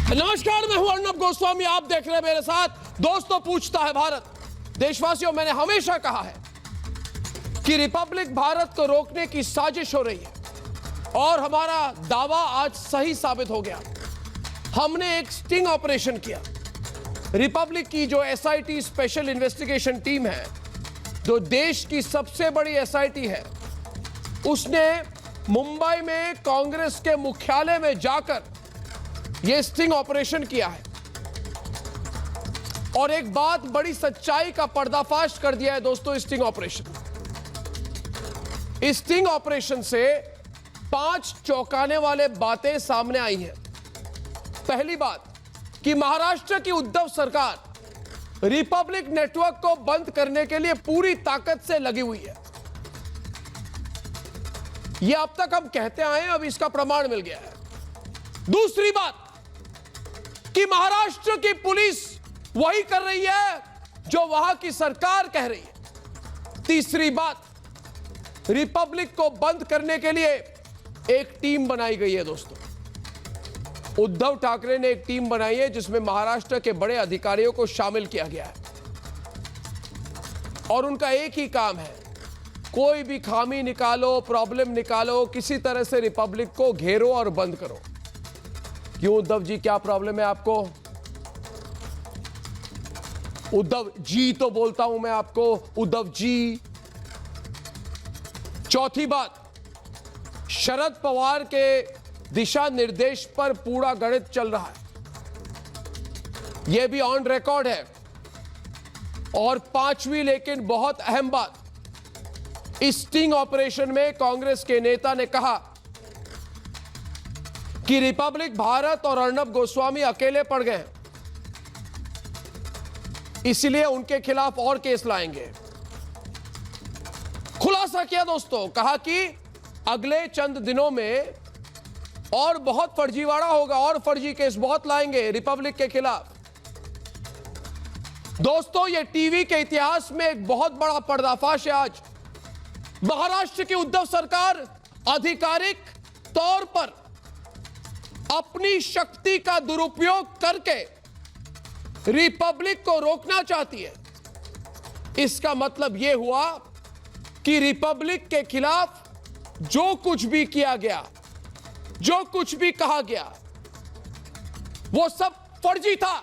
नमस्कार, मैं हूं अर्नब गोस्वामी। आप देख रहे हैं मेरे साथ दोस्तों पूछता है भारत। देशवासियों, मैंने हमेशा कहा है कि रिपब्लिक भारत को रोकने की साजिश हो रही है और हमारा दावा आज सही साबित हो गया। हमने एक स्टिंग ऑपरेशन किया। रिपब्लिक की जो एसआईटी स्पेशल इन्वेस्टिगेशन टीम है, जो देश की सबसे बड़ी एसआईटी है, उसने मुंबई में कांग्रेस के मुख्यालय में जाकर यह स्टिंग ऑपरेशन किया है और एक बात, बड़ी सच्चाई का पर्दाफाश कर दिया है दोस्तों। स्टिंग ऑपरेशन से 5 चौंकाने वाले बातें सामने आई हैं। पहली बात कि महाराष्ट्र की उद्धव सरकार रिपब्लिक नेटवर्क को बंद करने के लिए पूरी ताकत से लगी हुई है। यह अब तक हम कहते आए हैं, अब इसका प्रमाण मिल गया है। दूसरी बात कि महाराष्ट्र की पुलिस वही कर रही है जो वहां की सरकार कह रही है। तीसरी बात, रिपब्लिक को बंद करने के लिए एक टीम बनाई गई है दोस्तों। उद्धव ठाकरे ने एक टीम बनाई है जिसमें महाराष्ट्र के बड़े अधिकारियों को शामिल किया गया है और उनका एक ही काम है, कोई भी खामी निकालो, प्रॉब्लम निकालो, किसी तरह से रिपब्लिक को घेरो और बंद करो। क्यों उद्धव जी, क्या प्रॉब्लम है आपको? उद्धव जी तो बोलता हूं मैं आपको, उद्धव जी। चौथी बात, शरद पवार के दिशा निर्देश पर पूरा गणित चल रहा है, यह भी ऑन रिकॉर्ड है। और पांचवी लेकिन बहुत अहम बात, इस स्टिंग ऑपरेशन में कांग्रेस के नेता ने कहा कि रिपब्लिक भारत और अर्नब गोस्वामी अकेले पड़ गए, इसलिए उनके खिलाफ और केस लाएंगे। खुलासा किया दोस्तों, कहा कि अगले चंद दिनों में और बहुत फर्जीवाड़ा होगा और फर्जी केस बहुत लाएंगे रिपब्लिक के खिलाफ। दोस्तों, यह टीवी के इतिहास में एक बहुत बड़ा पर्दाफाश है। आज महाराष्ट्र की उद्धव सरकार आधिकारिक तौर पर अपनी शक्ति का दुरुपयोग करके रिपब्लिक को रोकना चाहती है। इसका मतलब यह हुआ कि रिपब्लिक के खिलाफ जो कुछ भी किया गया, जो कुछ भी कहा गया, वो सब फर्जी था।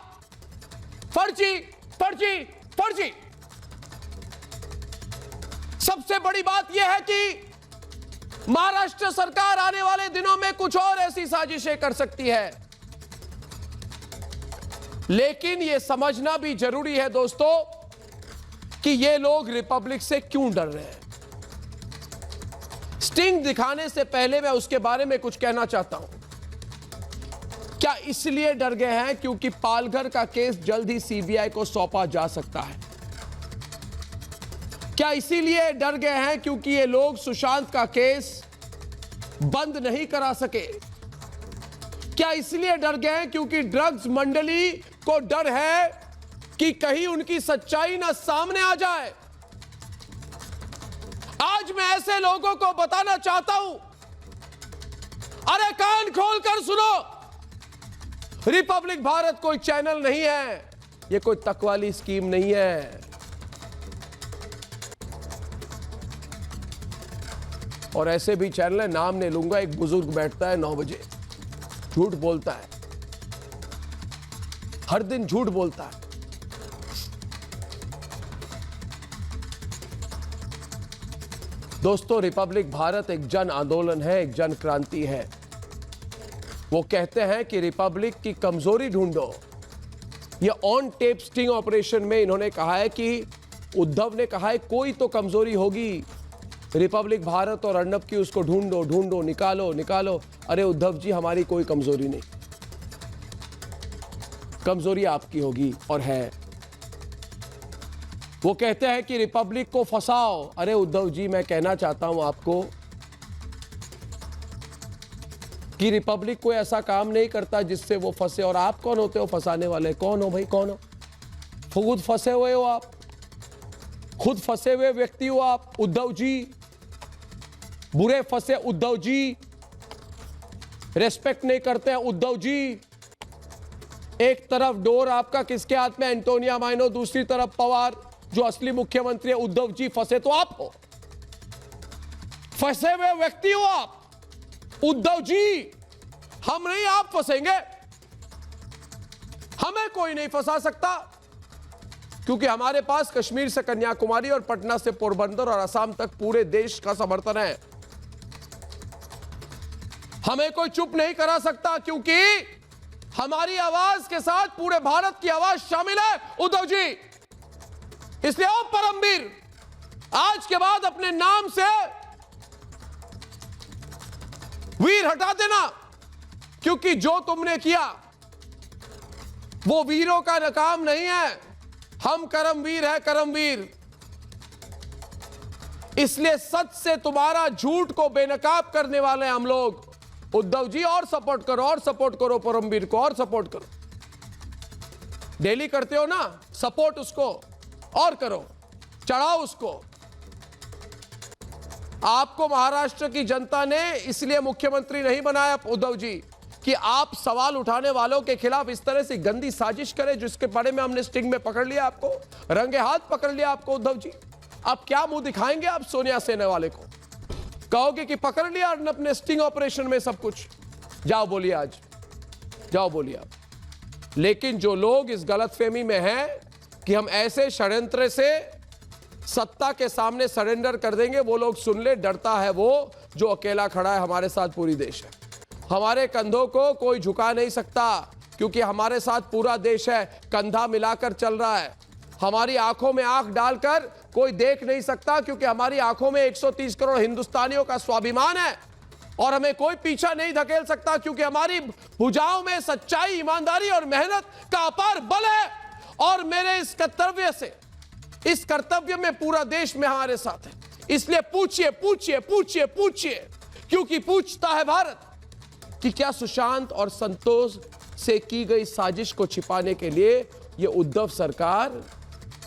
फर्जी, फर्जी, फर्जी। सबसे बड़ी बात यह है कि महाराष्ट्र सरकार आने वाले दिनों में कुछ और ऐसी साजिशें कर सकती है, लेकिन यह समझना भी जरूरी है दोस्तों कि ये लोग रिपब्लिक से क्यों डर रहे हैं। स्टिंग दिखाने से पहले मैं उसके बारे में कुछ कहना चाहता हूं। क्या इसलिए डर गए हैं क्योंकि पालघर का केस जल्द ही सीबीआई को सौंपा जा सकता है? क्या इसीलिए डर गए हैं क्योंकि ये लोग सुशांत का केस बंद नहीं करा सके? क्या इसलिए डर गए हैं क्योंकि ड्रग्स मंडली को डर है कि कहीं उनकी सच्चाई ना सामने आ जाए? आज मैं ऐसे लोगों को बताना चाहता हूं, अरे कान खोलकर सुनो, रिपब्लिक भारत कोई चैनल नहीं है, यह कोई तकवाली स्कीम नहीं है। और ऐसे भी चैनल है, नाम नहीं लूंगा, एक बुजुर्ग बैठता है 9 बजे, झूठ बोलता है, हर दिन झूठ बोलता है। दोस्तों, रिपब्लिक भारत एक जन आंदोलन है, एक जन क्रांति है। वो कहते हैं कि रिपब्लिक की कमजोरी ढूंढो। ये ऑन टेप स्टिंग ऑपरेशन में इन्होंने कहा है कि उद्धव ने कहा है कोई तो कमजोरी होगी रिपब्लिक भारत और अर्नब की, उसको ढूंढो, ढूंढो, निकालो, निकालो। अरे उद्धव जी, हमारी कोई कमजोरी नहीं, कमजोरी आपकी होगी और है। वो कहते हैं कि रिपब्लिक को फंसाओ। अरे उद्धव जी, मैं कहना चाहता हूं आपको कि रिपब्लिक कोई ऐसा काम नहीं करता जिससे वो फंसे। और आप कौन होते हो फंसाने वाले? कौन हो भाई, कौन हो? खुद फंसे हुए हो आप, खुद फंसे हुए व्यक्ति हो आप। उद्धव जी, बुरे फंसे उद्धव जी, रेस्पेक्ट नहीं करते हैं उद्धव जी। एक तरफ डोर आपका किसके हाथ में, एंटोनिया माइनो, दूसरी तरफ पवार जो असली मुख्यमंत्री है। उद्धव जी फंसे तो आप हो, फंसे हुए व्यक्ति हो आप उद्धव जी, हम नहीं, आप फंसेंगे। हमें कोई नहीं फंसा सकता क्योंकि हमारे पास कश्मीर से कन्याकुमारी और पटना से पोरबंदर और असम तक पूरे देश का समर्थन है। हमें कोई चुप नहीं करा सकता क्योंकि हमारी आवाज के साथ पूरे भारत की आवाज शामिल है उद्धव जी। इसलिए ओ परमवीर, आज के बाद अपने नाम से वीर हटा देना, क्योंकि जो तुमने किया वो वीरों का काम नहीं है। हम करमवीर है, करमवीर। इसलिए सच से तुम्हारा झूठ को बेनकाब करने वाले हम लोग। उद्धव जी और सपोर्ट करो, और सपोर्ट करो परमवीर को, और सपोर्ट करो। डेली करते हो ना सपोर्ट, उसको और करो, चढ़ाओ उसको। आपको महाराष्ट्र की जनता ने इसलिए मुख्यमंत्री नहीं बनाया उद्धव जी कि आप सवाल उठाने वालों के खिलाफ इस तरह से गंदी साजिश करें, जिसके बारे में हमने स्टिंग में पकड़ लिया, आपको रंगे हाथ पकड़ लिया आपको उद्धव जी। अब क्या मुंह दिखाएंगे आप सोनिया सेना वाले को? कहोगे कि पकड़ लिया अपने स्टिंग ऑपरेशन में सब कुछ। जाओ बोलिए, आज जाओ बोलिए आप। लेकिन जो लोग इस गलतफहमी में हैं कि हम ऐसे षड्यंत्र से सत्ता के सामने सरेंडर कर देंगे, वो लोग सुन ले। डरता है वो जो अकेला खड़ा है हमारे साथ पूरी देश है। हमारे कंधों को कोई झुका नहीं सकता क्योंकि हमारे साथ पूरा देश है, कंधा मिलाकर चल रहा है। हमारी आंखों में आंख डालकर कोई देख नहीं सकता क्योंकि हमारी आंखों में 130 करोड़ हिंदुस्तानियों का स्वाभिमान है और हमें कोई पीछा नहीं धकेल सकता क्योंकि हमारी भुजाओं में सच्चाई, ईमानदारी और मेहनत का अपार बल है। और मेरे इस कर्तव्य से, इस कर्तव्य में पूरा देश में हमारे साथ है। इसलिए पूछिए पूछिए पूछिए पूछिए, क्योंकि पूछता है भारत कि क्या सुशांत और संतोष से की गई साजिश को छिपाने के लिए ये उद्धव सरकार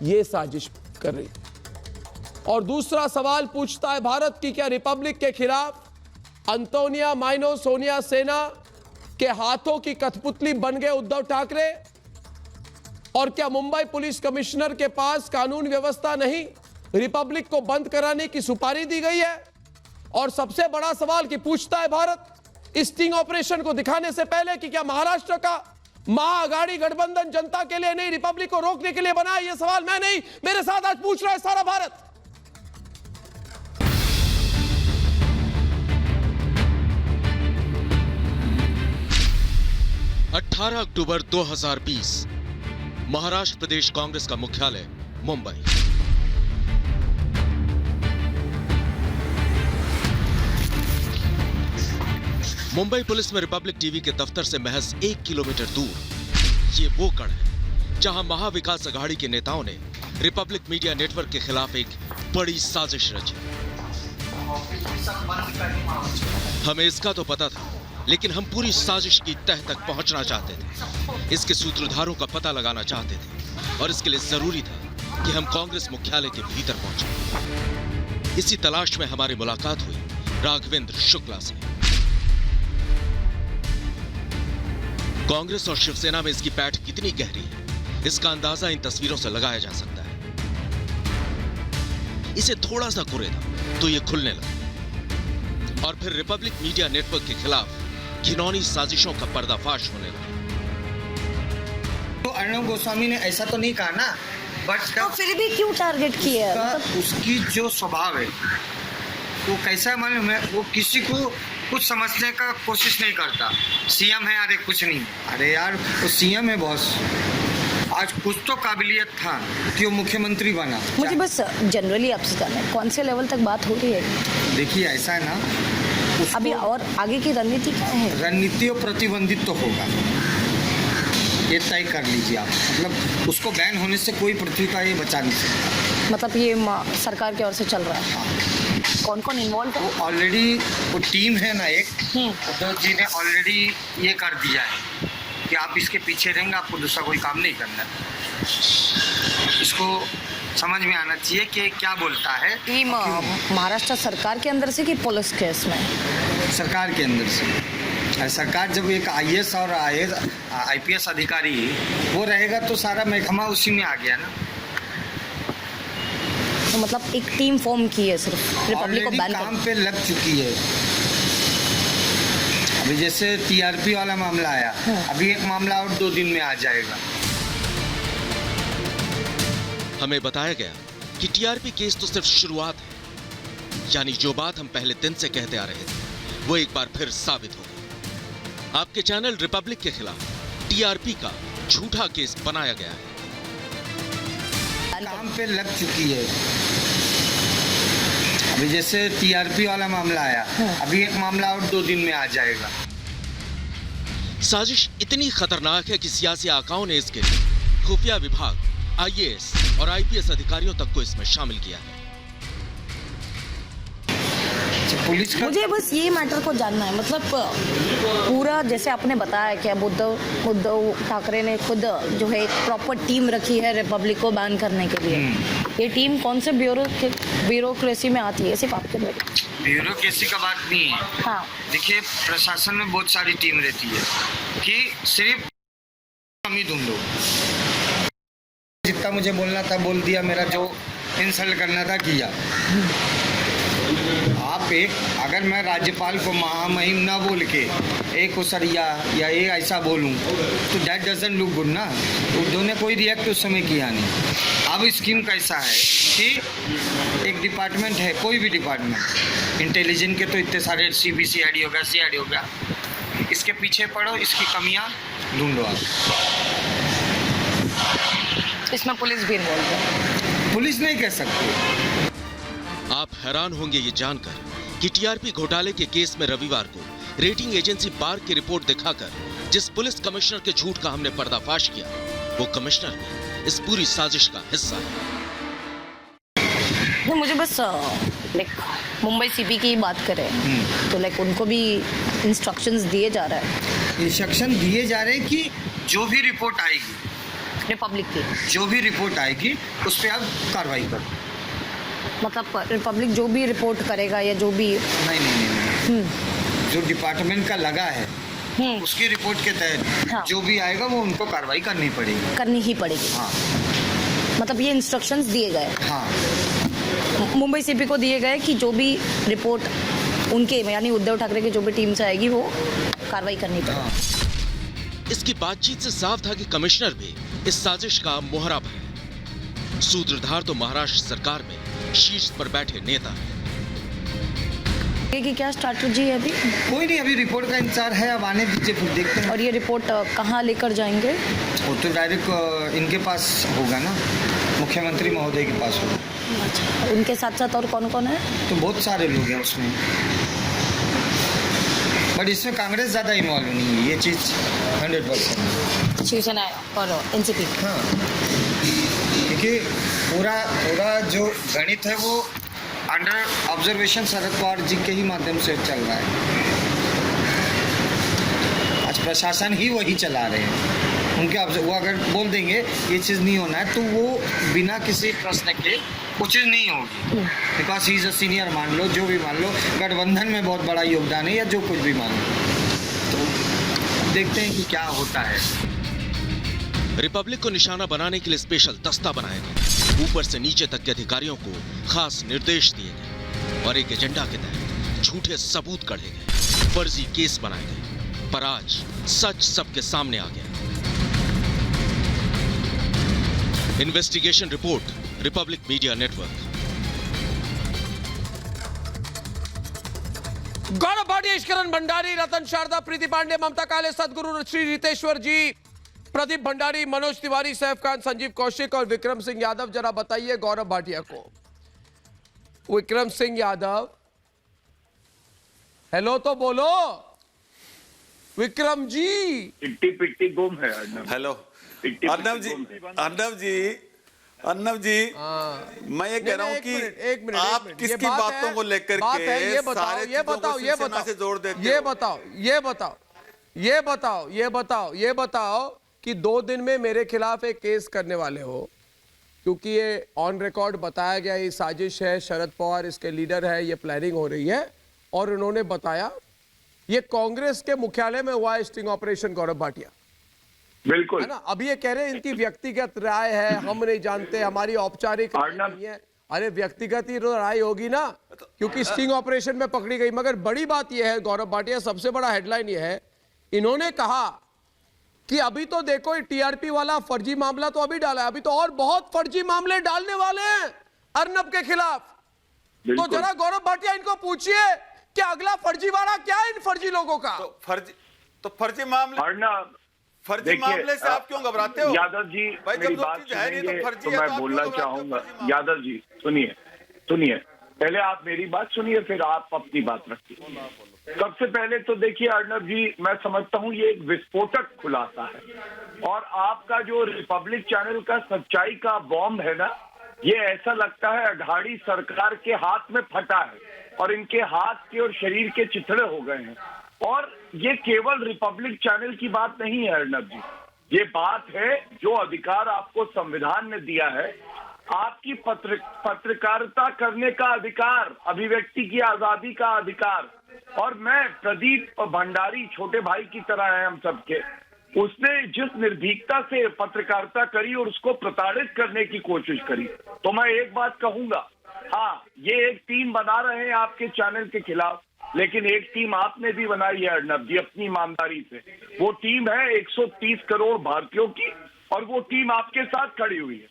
ये साजिश कर रही है। और दूसरा सवाल पूछता है भारत की क्या रिपब्लिक के खिलाफ एंटोनिया माइनो, सोनिया सेना के हाथों की कठपुतली बन गए उद्धव ठाकरे? और क्या मुंबई पुलिस कमिश्नर के पास कानून व्यवस्था नहीं, रिपब्लिक को बंद कराने की सुपारी दी गई है? और सबसे बड़ा सवाल कि पूछता है भारत स्टिंग ऑपरेशन को दिखाने से पहले कि क्या महाराष्ट्र का महाअघाड़ी गठबंधन जनता के लिए नहीं, रिपब्लिक को रोकने के लिए बना है? यह सवाल मैं नहीं, मेरे साथ आज पूछ रहा है सारा भारत। अक्टूबर 2020 महाराष्ट्र प्रदेश कांग्रेस का मुख्यालय मुंबई। मुंबई पुलिस में रिपब्लिक टीवी के दफ्तर से महज 1 किलोमीटर दूर ये वो कड़ है जहां महाविकास अघाड़ी के नेताओं ने रिपब्लिक मीडिया नेटवर्क के खिलाफ एक बड़ी साजिश रची। हमें इसका तो पता था, लेकिन हम पूरी साजिश की तह तक पहुंचना चाहते थे, इसके सूत्रधारों का पता लगाना चाहते थे और इसके लिए जरूरी था कि हम कांग्रेस मुख्यालय के भीतर पहुंचे। इसी तलाश में हमारी मुलाकात हुई राघवेंद्र शुक्ला से। कांग्रेस और शिवसेना में इसकी पैठ कितनी गहरी है, इसका अंदाजा इन तस्वीरों से लगाया जा सकता है। इसे थोड़ा सा कुरेदा तो ये खुलने लगा और फिर रिपब्लिक मीडिया नेटवर्क के खिलाफ घिनौनी साजिशों का पर्दाफाश होने लगा। तो अर्णव गोस्वामी ने ऐसा तो नहीं कहा ना, बट तो फिर भी क्यों टारगेट किया? उसकी जो स्वभाव है वो कैसा है मालूम है, वो किसी को कुछ समझने का कोशिश नहीं करता। सीएम है, अरे कुछ नहीं, अरे यार वो सीएम है बॉस, आज कुछ तो काबिलियत था कि वो मुख्यमंत्री बना। मुझे बस जनरली आपसे जानना है, कौन से लेवल तक बात हो रही है? देखिए ऐसा है ना, अभी और आगे की रणनीति क्या है? रणनीति और प्रतिबंधित तो होगा, ये तय कर लीजिए आप। मतलब उसको बैन होने से कोई पृथ्वी का ये बचा नहीं सकता। मतलब ये सरकार की ओर से चल रहा है। कौन कौन इन्वॉल्व है? ऑलरेडी वो टीम है ना एक, उद्धव जी ने ऑलरेडी ये कर दिया है कि आप इसके पीछे रहेंगे, आपको दूसरा कोई काम नहीं करना। इसको समझ में आना चाहिए कि क्या बोलता है। टीम महाराष्ट्र सरकार के अंदर से कि पुलिस केस में? सरकार के अंदर से। सरकार जब एक आईएएस और आईपीएस अधिकारी वो रहेगा तो सारा महकमा उसी में आ गया ना। तो मतलब एक टीम फॉर्म की है सिर्फ रिपब्लिक को ऑलरेडी बैन काम कर। पे लग चुकी है। अभी जैसे टीआरपी वाला मामला आया, अभी एक मामला और 2 दिन में आ जाएगा। हमें बताया गया कि टीआरपी केस तो सिर्फ शुरुआत है, यानी जो बात हम पहले दिन से कहते आ रहे थे वो एक बार फिर साबित हो गई। आपके चैनल रिपब्लिक के खिलाफ टीआरपी का झूठा केस बनाया गया है। काम पे लग चुकी है। अभी जैसे टीआरपी वाला मामला आया, अभी एक मामला और 2 दिन में आ जाएगा। साजिश इतनी खतरनाक है कि सियासी आकाओं ने इसके लिए खुफिया विभाग, आईएएस और आईपीएस अधिकारियों तक को इसमें शामिल किया है। पुलिस का मुझे बस ये मैटर को जानना है, मतलब पूरा जैसे आपने बताया कि अब उद्धव ठाकरे ने खुद जो है एक प्रॉपर टीम रखी है रिपब्लिक को बैन करने के लिए। ये टीम कौन से ब्यूरोक्रेसी में आती है? सिर्फ आपके ब्यूरोक्रेसी का बात नहीं है। हाँ, देखिए प्रशासन में बहुत सारी टीम रहती है कि सिर्फ कमी ढूंढो। जितना मुझे बोलना था बोल दिया, मेरा जो इंसल्ट करना था किया। आप एक अगर मैं राज्यपाल को महामहिम ना बोल के एक उसरिया या एक ऐसा बोलूं तो दैट डजंट लुक गुड ना। उद्धव ने कोई रिएक्ट उस समय किया नहीं। अब स्कीम कैसा है कि एक डिपार्टमेंट है, कोई भी डिपार्टमेंट, इंटेलिजेंस के तो इतने सारे सीबीसीआईडी हो गया, सीआईडी हो गया, इसके पीछे पड़ो, इसकी कमियां ढूंढो। आप इसमें पुलिस भी इन्वॉल्व है। पुलिस नहीं कह सकती। आप हैरान होंगे ये जानकर कि टीआरपी घोटाले के केस में रविवार को रेटिंग एजेंसी बार की रिपोर्ट दिखाकर जिस पुलिस कमिश्नर के झूठ का हमने पर्दाफाश किया, वो कमिश्नर भी इस पूरी साजिश का हिस्सा है। तो मुझे बस लाइक मुंबई सीपी की बात करें तो लाइक उनको भी इंस्ट्रक्शंस दिए जा रहा है। इंस्ट्रक्शन दिए जा रहे हैं कि जो भी रिपोर्ट आएगी रिपब्लिक की, जो भी रिपोर्ट आएगी उस पर आप कार्रवाई करो। मतलब रिपब्लिक जो भी रिपोर्ट करेगा या जो भी नहीं। जो डिपार्टमेंट का लगा है उसकी रिपोर्ट के तहत हाँ। जो भी आएगा वो उनको कार्रवाई करनी पड़ेगी। करनी ही पड़ेगी। हाँ मतलब ये इंस्ट्रक्शंस दिए गए हाँ। मुंबई सीपी को दिए गए कि जो भी रिपोर्ट उनके यानी उद्धव ठाकरे की जो भी टीम से आएगी वो कार्रवाई करनी पड़ेगी। हाँ। इसकी बातचीत से साफ था कि कमिश्नर भी इस साजिश का मुहर्रब है। सूत्रधार तो महाराष्ट्र सरकार में शीर्ष पर बैठे नेता है। कि क्या स्ट्रैटेजी है अभी? कोई नहीं, अभी रिपोर्ट का इंतजार है, अब आने दीजिए फिर देखते हैं। और ये रिपोर्ट कहाँ लेकर जाएंगे? वो तो डायरेक्ट इनके पास होगा ना, मुख्यमंत्री महोदय के पास होगा। अच्छा, उनके साथ साथ और कौन कौन है? तो बहुत सारे लोग हैं उसमें, बट इसमें कांग्रेस ज़्यादा इन्वॉल्व नहीं है, ये चीज़ 100%। शिवसेना और एनसीपी। हाँ, क्योंकि पूरा जो गणित है वो अंडर ऑब्जर्वेशन शरद पवार जी के ही माध्यम से चल रहा है। आज प्रशासन ही वही चला रहे हैं। उनके वो अगर बोल देंगे ये चीज़ नहीं होना है तो वो बिना किसी प्रश्न के वो चीज़ नहीं होगी। Because he is a senior, मान लो जो भी मान लो, गठबंधन में बहुत बड़ा योगदान है या जो कुछ भी मान लो, तो देखते हैं कि क्या होता है। रिपब्लिक को निशाना बनाने के लिए स्पेशल दस्ता बनाया गया, ऊपर से नीचे तक के अधिकारियों को खास निर्देश दिए गए और एक एजेंडा के तहत झूठे सबूत गढ़े गए, फर्जी केस बनाए गए। पर आज सच सबके सामने आ गया। Investigation report, Republic media network. Gaurav Bhatia, Ishwaran Bhandari, Ratan Sharda, Preeti Pandey, Mamta Kale, Sadhguru Shri Riteshwar जी, प्रदीप भंडारी, मनोज तिवारी, सैफ खान, संजीव कौशिक और विक्रम सिंह यादव। जरा बताइए गौरव भाटिया को। विक्रम सिंह यादव, हेलो तो बोलो विक्रम जी। इट्टी पिट्टी गुम है अर्नब। हेलो इट्टी अर्नब पिट्टी जी, गुम है। अर्नब जी, मैं ये कह रहा हूँ कि आप किसकी बातों को लेकर के ये बताओ कि 2 दिन में मेरे खिलाफ एक केस करने वाले हो, क्योंकि ये ऑन रिकॉर्ड बताया गया, ये साजिश है, शरद पवार इसके लीडर है, ये प्लानिंग हो रही है। और उन्होंने बताया ये कांग्रेस के मुख्यालय में हुआ है स्टिंग ऑपरेशन, गौरव भाटिया, बिल्कुल है ना। अभी ये कह रहे हैं इनकी व्यक्तिगत राय है, हम नहीं जानते, हमारी औपचारिक राय नहीं है। अरे व्यक्तिगत ही तो राय होगी ना, क्योंकि स्टिंग ऑपरेशन में पकड़ी गई। मगर बड़ी बात यह है गौरव भाटिया, सबसे बड़ा हेडलाइन यह है, इन्होंने कहा कि अभी तो देखो ये टीआरपी वाला फर्जी मामला तो अभी डाला है, अभी तो और बहुत फर्जी मामले डालने वाले हैं अर्नब के खिलाफ। तो बिल्कुल। जरा गौरव भाटिया इनको पूछिए कि अगला फर्जीवाड़ा क्या है इन फर्जी लोगों का। तो फर्जी मामले, अर्नब फर्जी मामले से आप क्यों घबराते हो? यादव जी भाई मेरी जब बात चीज है नहीं सुनेंगे तो फर्जी तो है मैं तो आप बोलना क्यों घबराते हो चाहूंगा। फर्जी मामले? यादव जी सुनिए, पहले आप मेरी बात सुनिए, फिर आप अपनी बात रखिए। सबसे पहले तो देखिए अर्नब जी, मैं समझता हूँ ये एक विस्फोटक खुलासा है, और आपका जो रिपब्लिक चैनल का सच्चाई का बॉम्ब है ना, ये ऐसा लगता है अघाड़ी सरकार के हाथ में फटा है और इनके हाथ के और शरीर के चिथड़े हो गए हैं। और ये केवल रिपब्लिक चैनल की बात नहीं है अर्नब जी, ये बात है जो अधिकार आपको संविधान ने दिया है, आपकी पत्रकारिता करने का अधिकार, अभिव्यक्ति की आजादी का अधिकार। और मैं प्रदीप भंडारी छोटे भाई की तरह है हम सबके, उसने जिस निर्भीकता से पत्रकारिता करी और उसको प्रताड़ित करने की कोशिश करी, तो मैं एक बात कहूंगा, हाँ ये एक टीम बना रहे हैं आपके चैनल के खिलाफ, लेकिन एक टीम आपने भी बनाई है अर्नब जी अपनी ईमानदारी से। वो टीम है 130 करोड़ भारतीयों की, और वो टीम आपके साथ खड़ी हुई है।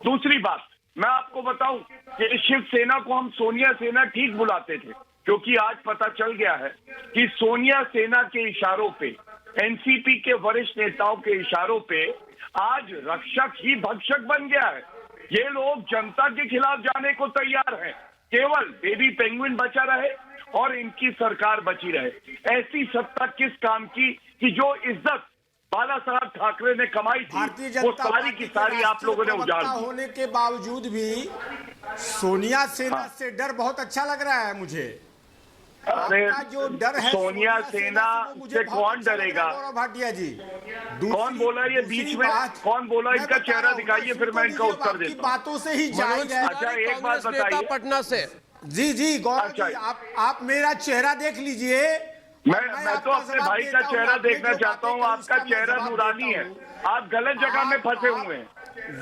दूसरी बात मैं आपको बताऊं कि शिवसेना को हम सोनिया सेना ठीक बुलाते थे, क्योंकि आज पता चल गया है कि सोनिया सेना के इशारों पे, एनसीपी के वरिष्ठ नेताओं के इशारों पे आज रक्षक ही भक्षक बन गया है। ये लोग जनता के खिलाफ जाने को तैयार हैं, केवल बेबी पेंगुइन बचा रहे और इनकी सरकार बची रहे। ऐसी सत्ता किस काम की कि जो इज्जत बाला साहब ठाकरे ने कमाई भारतीय थी, वो जनता सारी पार्टी की के सारी आप लोगों ने राष्ट्रीय उजाड़ प्रवक्ता दी। होने के बावजूद भी सोनिया सेना हाँ। से डर बहुत अच्छा लग रहा है मुझे। अरे आपका जो डर है सोनिया सेना वो मुझे से बहुत कौन अच्छा लग रहा है, डरेगा? गौरव भाटिया जी। कौन बोला ये दूसरी बीच में? बात, कौन बोला? मैं इनका बता चेहरा रहा हूं, दिखाइए, फिर मैं इनका सुन उत्तर लीजिए, देता हूं। आपकी बातों से ही मनोज जाहिर है। अच्छा, एक बात कांग्रेस नेता बताइए। पटना से। जी गौरव अच्छा। जी, आप मेरा चेहरा देख लीजिए। मैं तो आपका अपने जवाब भाई देता का हूं, चेहरा आपने देखना जो चाहता हूँ। बातें कही, आपका उसका मैं चेहरा जवाब नूरानी देता है, हूं। आप गलत जगह में फंसे हुए हैं।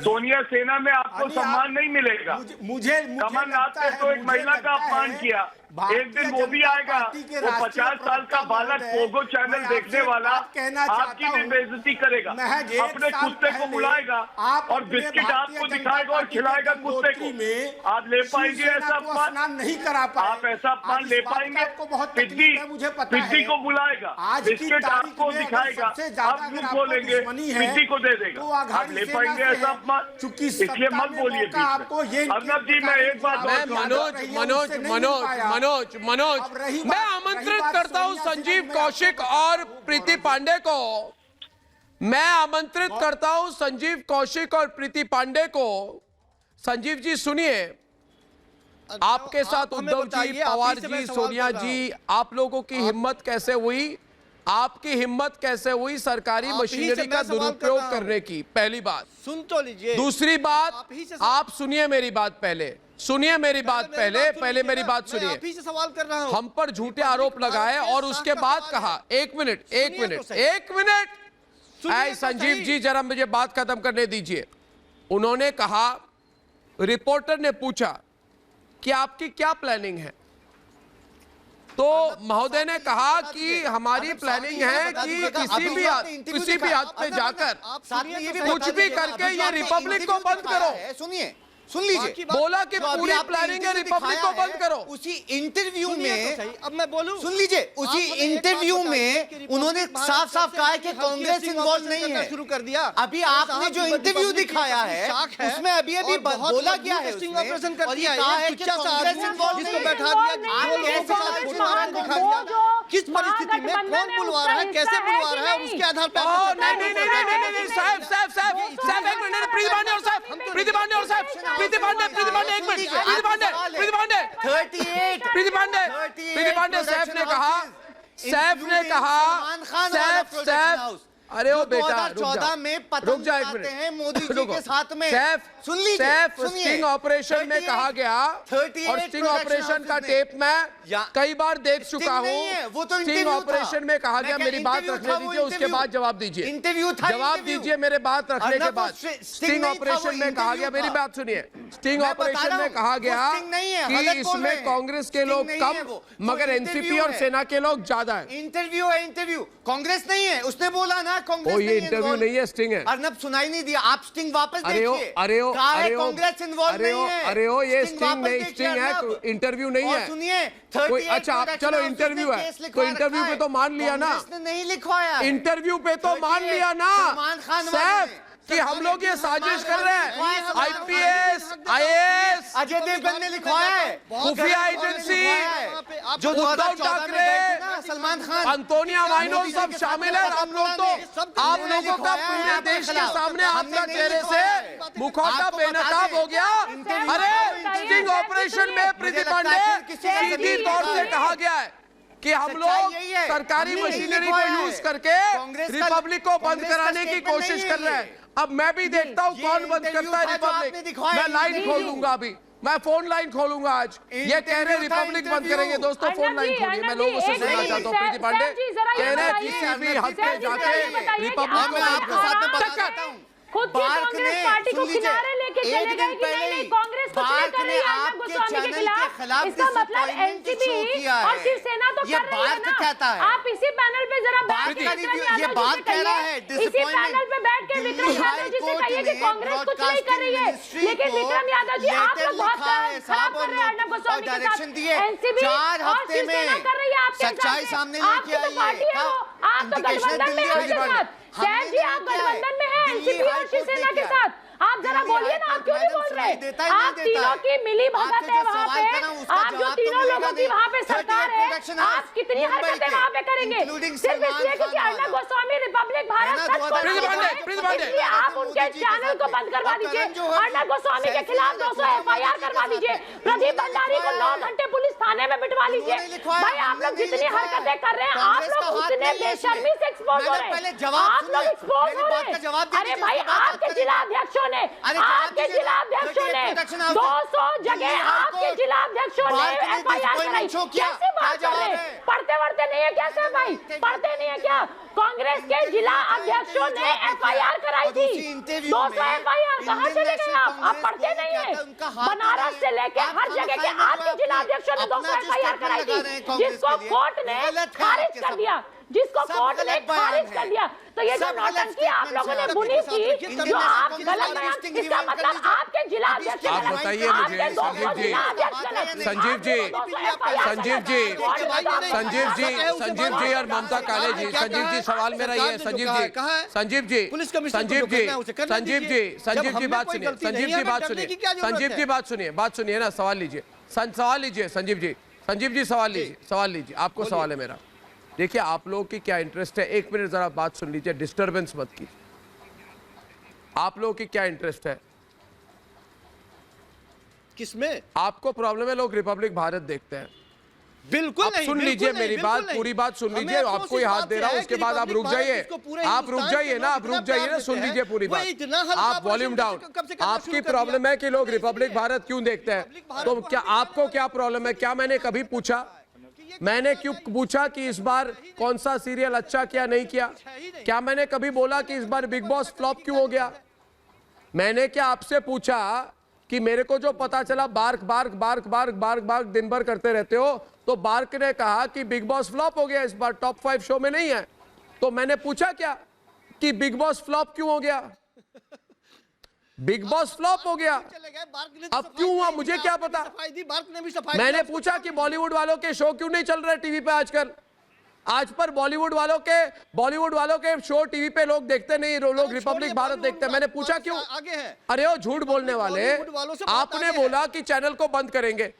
सोनिया सेना में आपको अभी सम्मान आप- नहीं मिलेगा। मुझे कमलनाथ ने तो एक महिला का अपमान किया, एक दिन वो भी आएगा, वो 50 साल का बालक पोगो चैनल देखने वाला आपकी भी बेइज्जती करेगा, अपने कुत्ते को बुलाएगा और बिस्किट आपको दिखाएगा और खिलाएगा कुत्ते को। आप ले पाएंगे ऐसा अपमान? नहीं करा पाए। आप ऐसा अपमान ले पाएंगे? पिद्दी को बुलाएगा, बिस्किट आपको दिखाएगा, आप मुंह खोलेंगे, पिद्दी को दे देगा। आप ले पाएंगे ऐसा अपमान? इसलिए मत बोलिए बीच में। अर्नब जी मैं एक बात मैं और कहूंगा। मनोज मैं आमंत्रित करता हूं संजीव कौशिक और प्रीति पांडे को। मैं आमंत्रित करता हूं संजीव कौशिक और प्रीति पांडे को। संजीव जी सुनिए, आपके साथ उद्धव जी, पवार जी, सोनिया जी, आप लोगों की हिम्मत कैसे हुई? आपकी हिम्मत कैसे हुई सरकारी मशीनरी का दुरुपयोग करने की? पहली बात सुन तो लीजिए। दूसरी बात, आप सुनिए मेरी बात पहले, सुनिए मेरी बात पहले मेरी बात सुनिए। आप ही से सवाल कर रहा हूं। हम पर झूठे आरोप लगाए और उसके बाद कहा, एक मिनट ऐ संजीव जी जरा मुझे बात खत्म करने दीजिए। उन्होंने कहा, रिपोर्टर ने पूछा कि आपकी क्या प्लानिंग है, तो महोदय ने कहा कि हमारी प्लानिंग है कि किसी भी हद पे जाकर कुछ भी करके ये रिपब्लिक को बंद करो। सुनिए, सुन लीजिए। बोला कि पूरी प्लानिंग है रिपब्लिक को बंद करो। उसी इंटरव्यू में, अब मैं बोलूं, सुन लीजिए, उसी इंटरव्यू में उन्होंने साफ साफ कहा है कि कांग्रेस इन्वॉल्व नहीं है। शुरू कर दिया। अभी आपने जो इंटरव्यू दिखाया है उसमें अभी बोला गया है स्टिंग ऑपरेशन कर और दिया ये है। कहा है कि कुछ सा कांग्रेस आदमी इन्वॉल्व जिसको नहीं है। बैठा दिया, आप जो लोगों कैसे के साथ साथ फोटो दिखा दिया, किस परिस्थिति में कौन बुलवा रहा है, कैसे बुलवा रहा है, उसके आधार पर नहीं साहब एक मिनट, प्रीति पांडे और साहब एक मिनट, प्रीति पांडे साहब ने कहा अरे ओ जो बेटा, 2014 में रुक पतंग जा एक उड़ाते मिनट। हैं मोदी जी रुको। के साथ में। सैफ, सुन लीजिए, सैफ सुनिए। स्टिंग ऑपरेशन में कहा गया, 38 और स्टिंग प्रोडक्शन ऑपरेशन का हाउसेस टेप मैं या- कई बार देख स्टिंग चुका नहीं है, वो तो हूँ। स्टिंग इंटरव्यू ऑपरेशन था। में कहा गया, मैं मेरी क्या बात इंटरव्यू रखने था, वो दीजिए, उसके इंटरव्यू। बाद जवाब दीजिए। इंटरव्यू था, जवाब इंटरव्यू। दीजिए मेरे बात रखने अर्नब, के वो बाद। स्टिंग स्टिंग नहीं था, वो ऑपरेशन में कहा गया, इंटरव्यू मेरी था। बात सुनिए, स्टिंग मैं बता ऑपरेशन रहा में हूं, कहा वो गया स्टिंग नहीं है, कि गलत बोल इसमें रहे हैं। कांग्रेस के स्टिंग लोग नहीं कम, है वो, मगर वो एनसीपी इंटरव्यू और है। सेना के लोग ज्यादा है। इंटरव्यू है, इंटरव्यू। कांग्रेस नहीं है, उसने बोला ना कांग्रेस ओ, ये नहीं है इंटरव्यू involved। नहीं है, स्टिंग है। अर्नब सुनाई नहीं दिया, आप स्टिंग वापस अरे ओ, देखिए। अरे ओ, कहा है अरे ओ, कांग्रेस इन्वॉल्व अरे ओ, नहीं है। अरे ओ, ये स्टिंग वापस नहीं, देखिए स्टिंग है, अर्नब। इंटरव्यू नहीं और है। सुनिए, कोई 38 अच्छा, प्रोडक्शन चलो हाउसेस इंटरव्यू ने है, केस तो लिखवा इंटरव्यू रखा पे है। तो मान लिया ना। कांग्रेस ने नहीं लिखवाया है। इंटरव्यू पे तो मान लिया ना सलमान खान वाले सैफ ने। कि हम लोग ये साजिश कर रहे हैं। सलमान आईपीएस, आईएएस, अजय देवगन ने लिखवाया है, खुफिया एजेंसी, जो उद्धव 2014 में गए थे ना, ठाकरे, सलमान खान, अंतोनिया माइनोर सब शामिल है। आप लोग तो, आप लोगों का पूरे देश के सामने आपका चेहरे से मुखौटा बेनकाब हो गया। अरे स्टिंग ऑपरेशन में प्रीति पांडे सीधी तौर से कहा गया है कि हम लोग सरकारी मशीनरी को यूज करके रिपब्लिक को बंद कराने की कोशिश कर रहे हैं। अब मैं भी देखता हूँ कौन बंद करता है रिपब्लिक। मैं लाइन खोल दूंगा अभी, मैं फोन लाइन खोलूंगा आज। ये कह रहे रिपब्लिक बंद करेंगे। दोस्तों फोन लाइन खोलिए, मैं लोगों से सुनना चाहता हूँ। प्रीति पांडे कह रहे हैं किसी भी हद पे जाके रिपब्लिक को बंद करो। खुद की कांग्रेस पार्टी को किनारे लेके चले गए कि नहीं नहीं कांग्रेस कुछ नहीं कर रही है अर्नब गोस्वामी के खिलाफ। इसका मतलब एनसीपी और शिवसेना तो कर रही है ना। आप इसी पैनल पे जरा बैठ के ये बात कह रहा है, इसी पैनल पे बैठ के विक्रम यादव जी से कहिए कि कांग्रेस कुछ नहीं कर रही है, लेकिन विक्रम यादव जी आप लोग बहुत खराब कर रहे हैं अर्नब गोस्वामी के साथ। एनसीपी और शिवसेना कर रही है आपके सच्चाई सामने आपकी तो पार्टी है वो, आप तो गठबंधन में है उनके साथ। सैफ जी आप गठबंधन में हैं एनसीपी और शिवसेना के साथ। आप जरा बोलिए ना, आप क्यों नहीं बोल रहे? आप तीनों की मिली भगत है वहाँ पे, आप जो तीनों लोगों की वहाँ पे सरकार है, आप कितनी हरकतें वहाँ पे करेंगे सिर्फ इसलिए क्योंकि अर्नब गोस्वामी रिपब्लिक भारत सच बोलते हैं, इसलिए आप उनके चैनल को बंद करवा दीजिए। अर्नब गोस्वामी के खिलाफ 200 FIR करवा दीजिए। प्रदीप भंडारी को 9 घंटे पुलिस थाने में बिठवा लीजिए। भाई आप लोग जितनी हरकतें कर रहे हैं, आप लोग उतने बेशर्मी से एक्सपोज हो रहे हैं। आप लोग एक्सपोज हो रहे हैं। अरे भाई आपके जिला अध्यक्षों ने, आपके जिला अध्यक्षों ने 200 जगह आपके जिला अध्यक्षों ने FIR कराई। कैसे बात कर रहे हैं? पढ़ते वढ़ते नहीं है क्या सर भाई? पढ़ते नहीं है क्या? कांग्रेस के जिला अध्यक्षों ने FIR कराई थी। 200 FIR कहाँ चले गए आप पढ़ते नहीं है? बनारस से लेके हर जगह के आपके जिला अध्यक्षों ने 200 FIR कराई थी, जिसको कोर्ट ने खारिज कर दिया, जिसको कोर्ट ने खारिज कर दिया। तो ये जो नौटंकी आप लोगों ने बुनी थी, जो आप गलत बयान, इसका मतलब आपके जिला अध्यक्ष, आप बताइए मुझे संजीव जी, संजीव जी, संजीव जी, संजीव जी और ममता काले जी, संजीव जी सवाल मेरा ये, संजीव जी, संजीव जी, संजीव जी, संजीव जी, संजीव जी बात सुनिए, संजीव जी बात सुनिए, संजीव जी बात सुनिए, बात सुनिए ना, सवाल लीजिए, सवाल लीजिए संजीव जी, संजीव जी सवाल लीजिए, सवाल लीजिए, आपको सवाल है मेरा। देखिए आप लोगों की क्या इंटरेस्ट है, एक मिनट जरा बात सुन लीजिए, डिस्टरबेंस मत कीजिए। आप लोगों की क्या इंटरेस्ट है? किसमें? आपको प्रॉब्लम है लोग रिपब्लिक भारत देखते हैं। बिल्कुल नहीं, सुन लीजिए मेरी बात, पूरी बात सुन लीजिए। आपको ये हाथ दे रहा हूं, उसके बाद आप रुक जाइए, आप रुक जाइए ना, आप रुक जाइए ना, सुन लीजिए पूरी बात। आप वॉल्यूम डाउन। आपकी प्रॉब्लम है कि लोग रिपब्लिक भारत क्यों देखते हैं, तो क्या आपको क्या प्रॉब्लम है? क्या मैंने कभी पूछा, मैंने क्यों पूछा कि इस बार कौन सा सीरियल अच्छा किया नहीं किया? क्या मैंने कभी बोला कि इस बार बिग बॉस फ्लॉप क्यों हो गया? मैंने क्या आपसे पूछा कि मेरे को जो पता चला bark bark bark bark bark bark दिन भर करते रहते हो, तो बार्क ने कहा कि बिग बॉस फ्लॉप हो गया, इस बार टॉप 5 शो में नहीं है। तो मैंने पूछा क्या कि बिग बॉस फ्लॉप क्यों हो गया? बिग बॉस फ्लॉप हो गया, अब क्यों हुआ मुझे क्या पता? मैंने पूछा कि बॉलीवुड वालों के शो क्यों नहीं चल रहे टीवी पे आजकल? आज पर बॉलीवुड वालों के शो टीवी पे लोग देखते नहीं, लोग रिपब्लिक भारत देखते हैं। मैंने पूछा क्यों? अरे ओ झूठ बोलने वाले, आपने बोला कि चैनल को बंद करेंगे।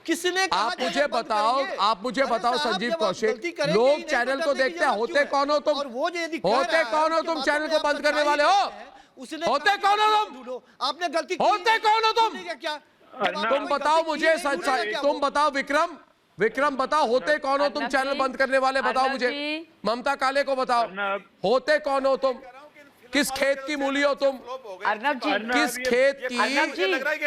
किसने कहा? आप मुझे बताओ, आप मुझे बताओ संजीव कौशिक, लोग चैनल को देखते हैं, होते कौन हो तुम? होते कौन हो तुम चैनल को बंद करने वाले हो? होते कौन हो तुम? आपने गलती होते कौन हो तुम? क्या? तुम बताओ मुझे सच्चाई, तुम बताओ विक्रम, विक्रम बताओ होते कौन हो तुम, चैनल बंद करने वाले बताओ मुझे। ममता काले को बताओ होते कौन हो तुम, किस खेत की मूली हो तुम? अर्नब जी,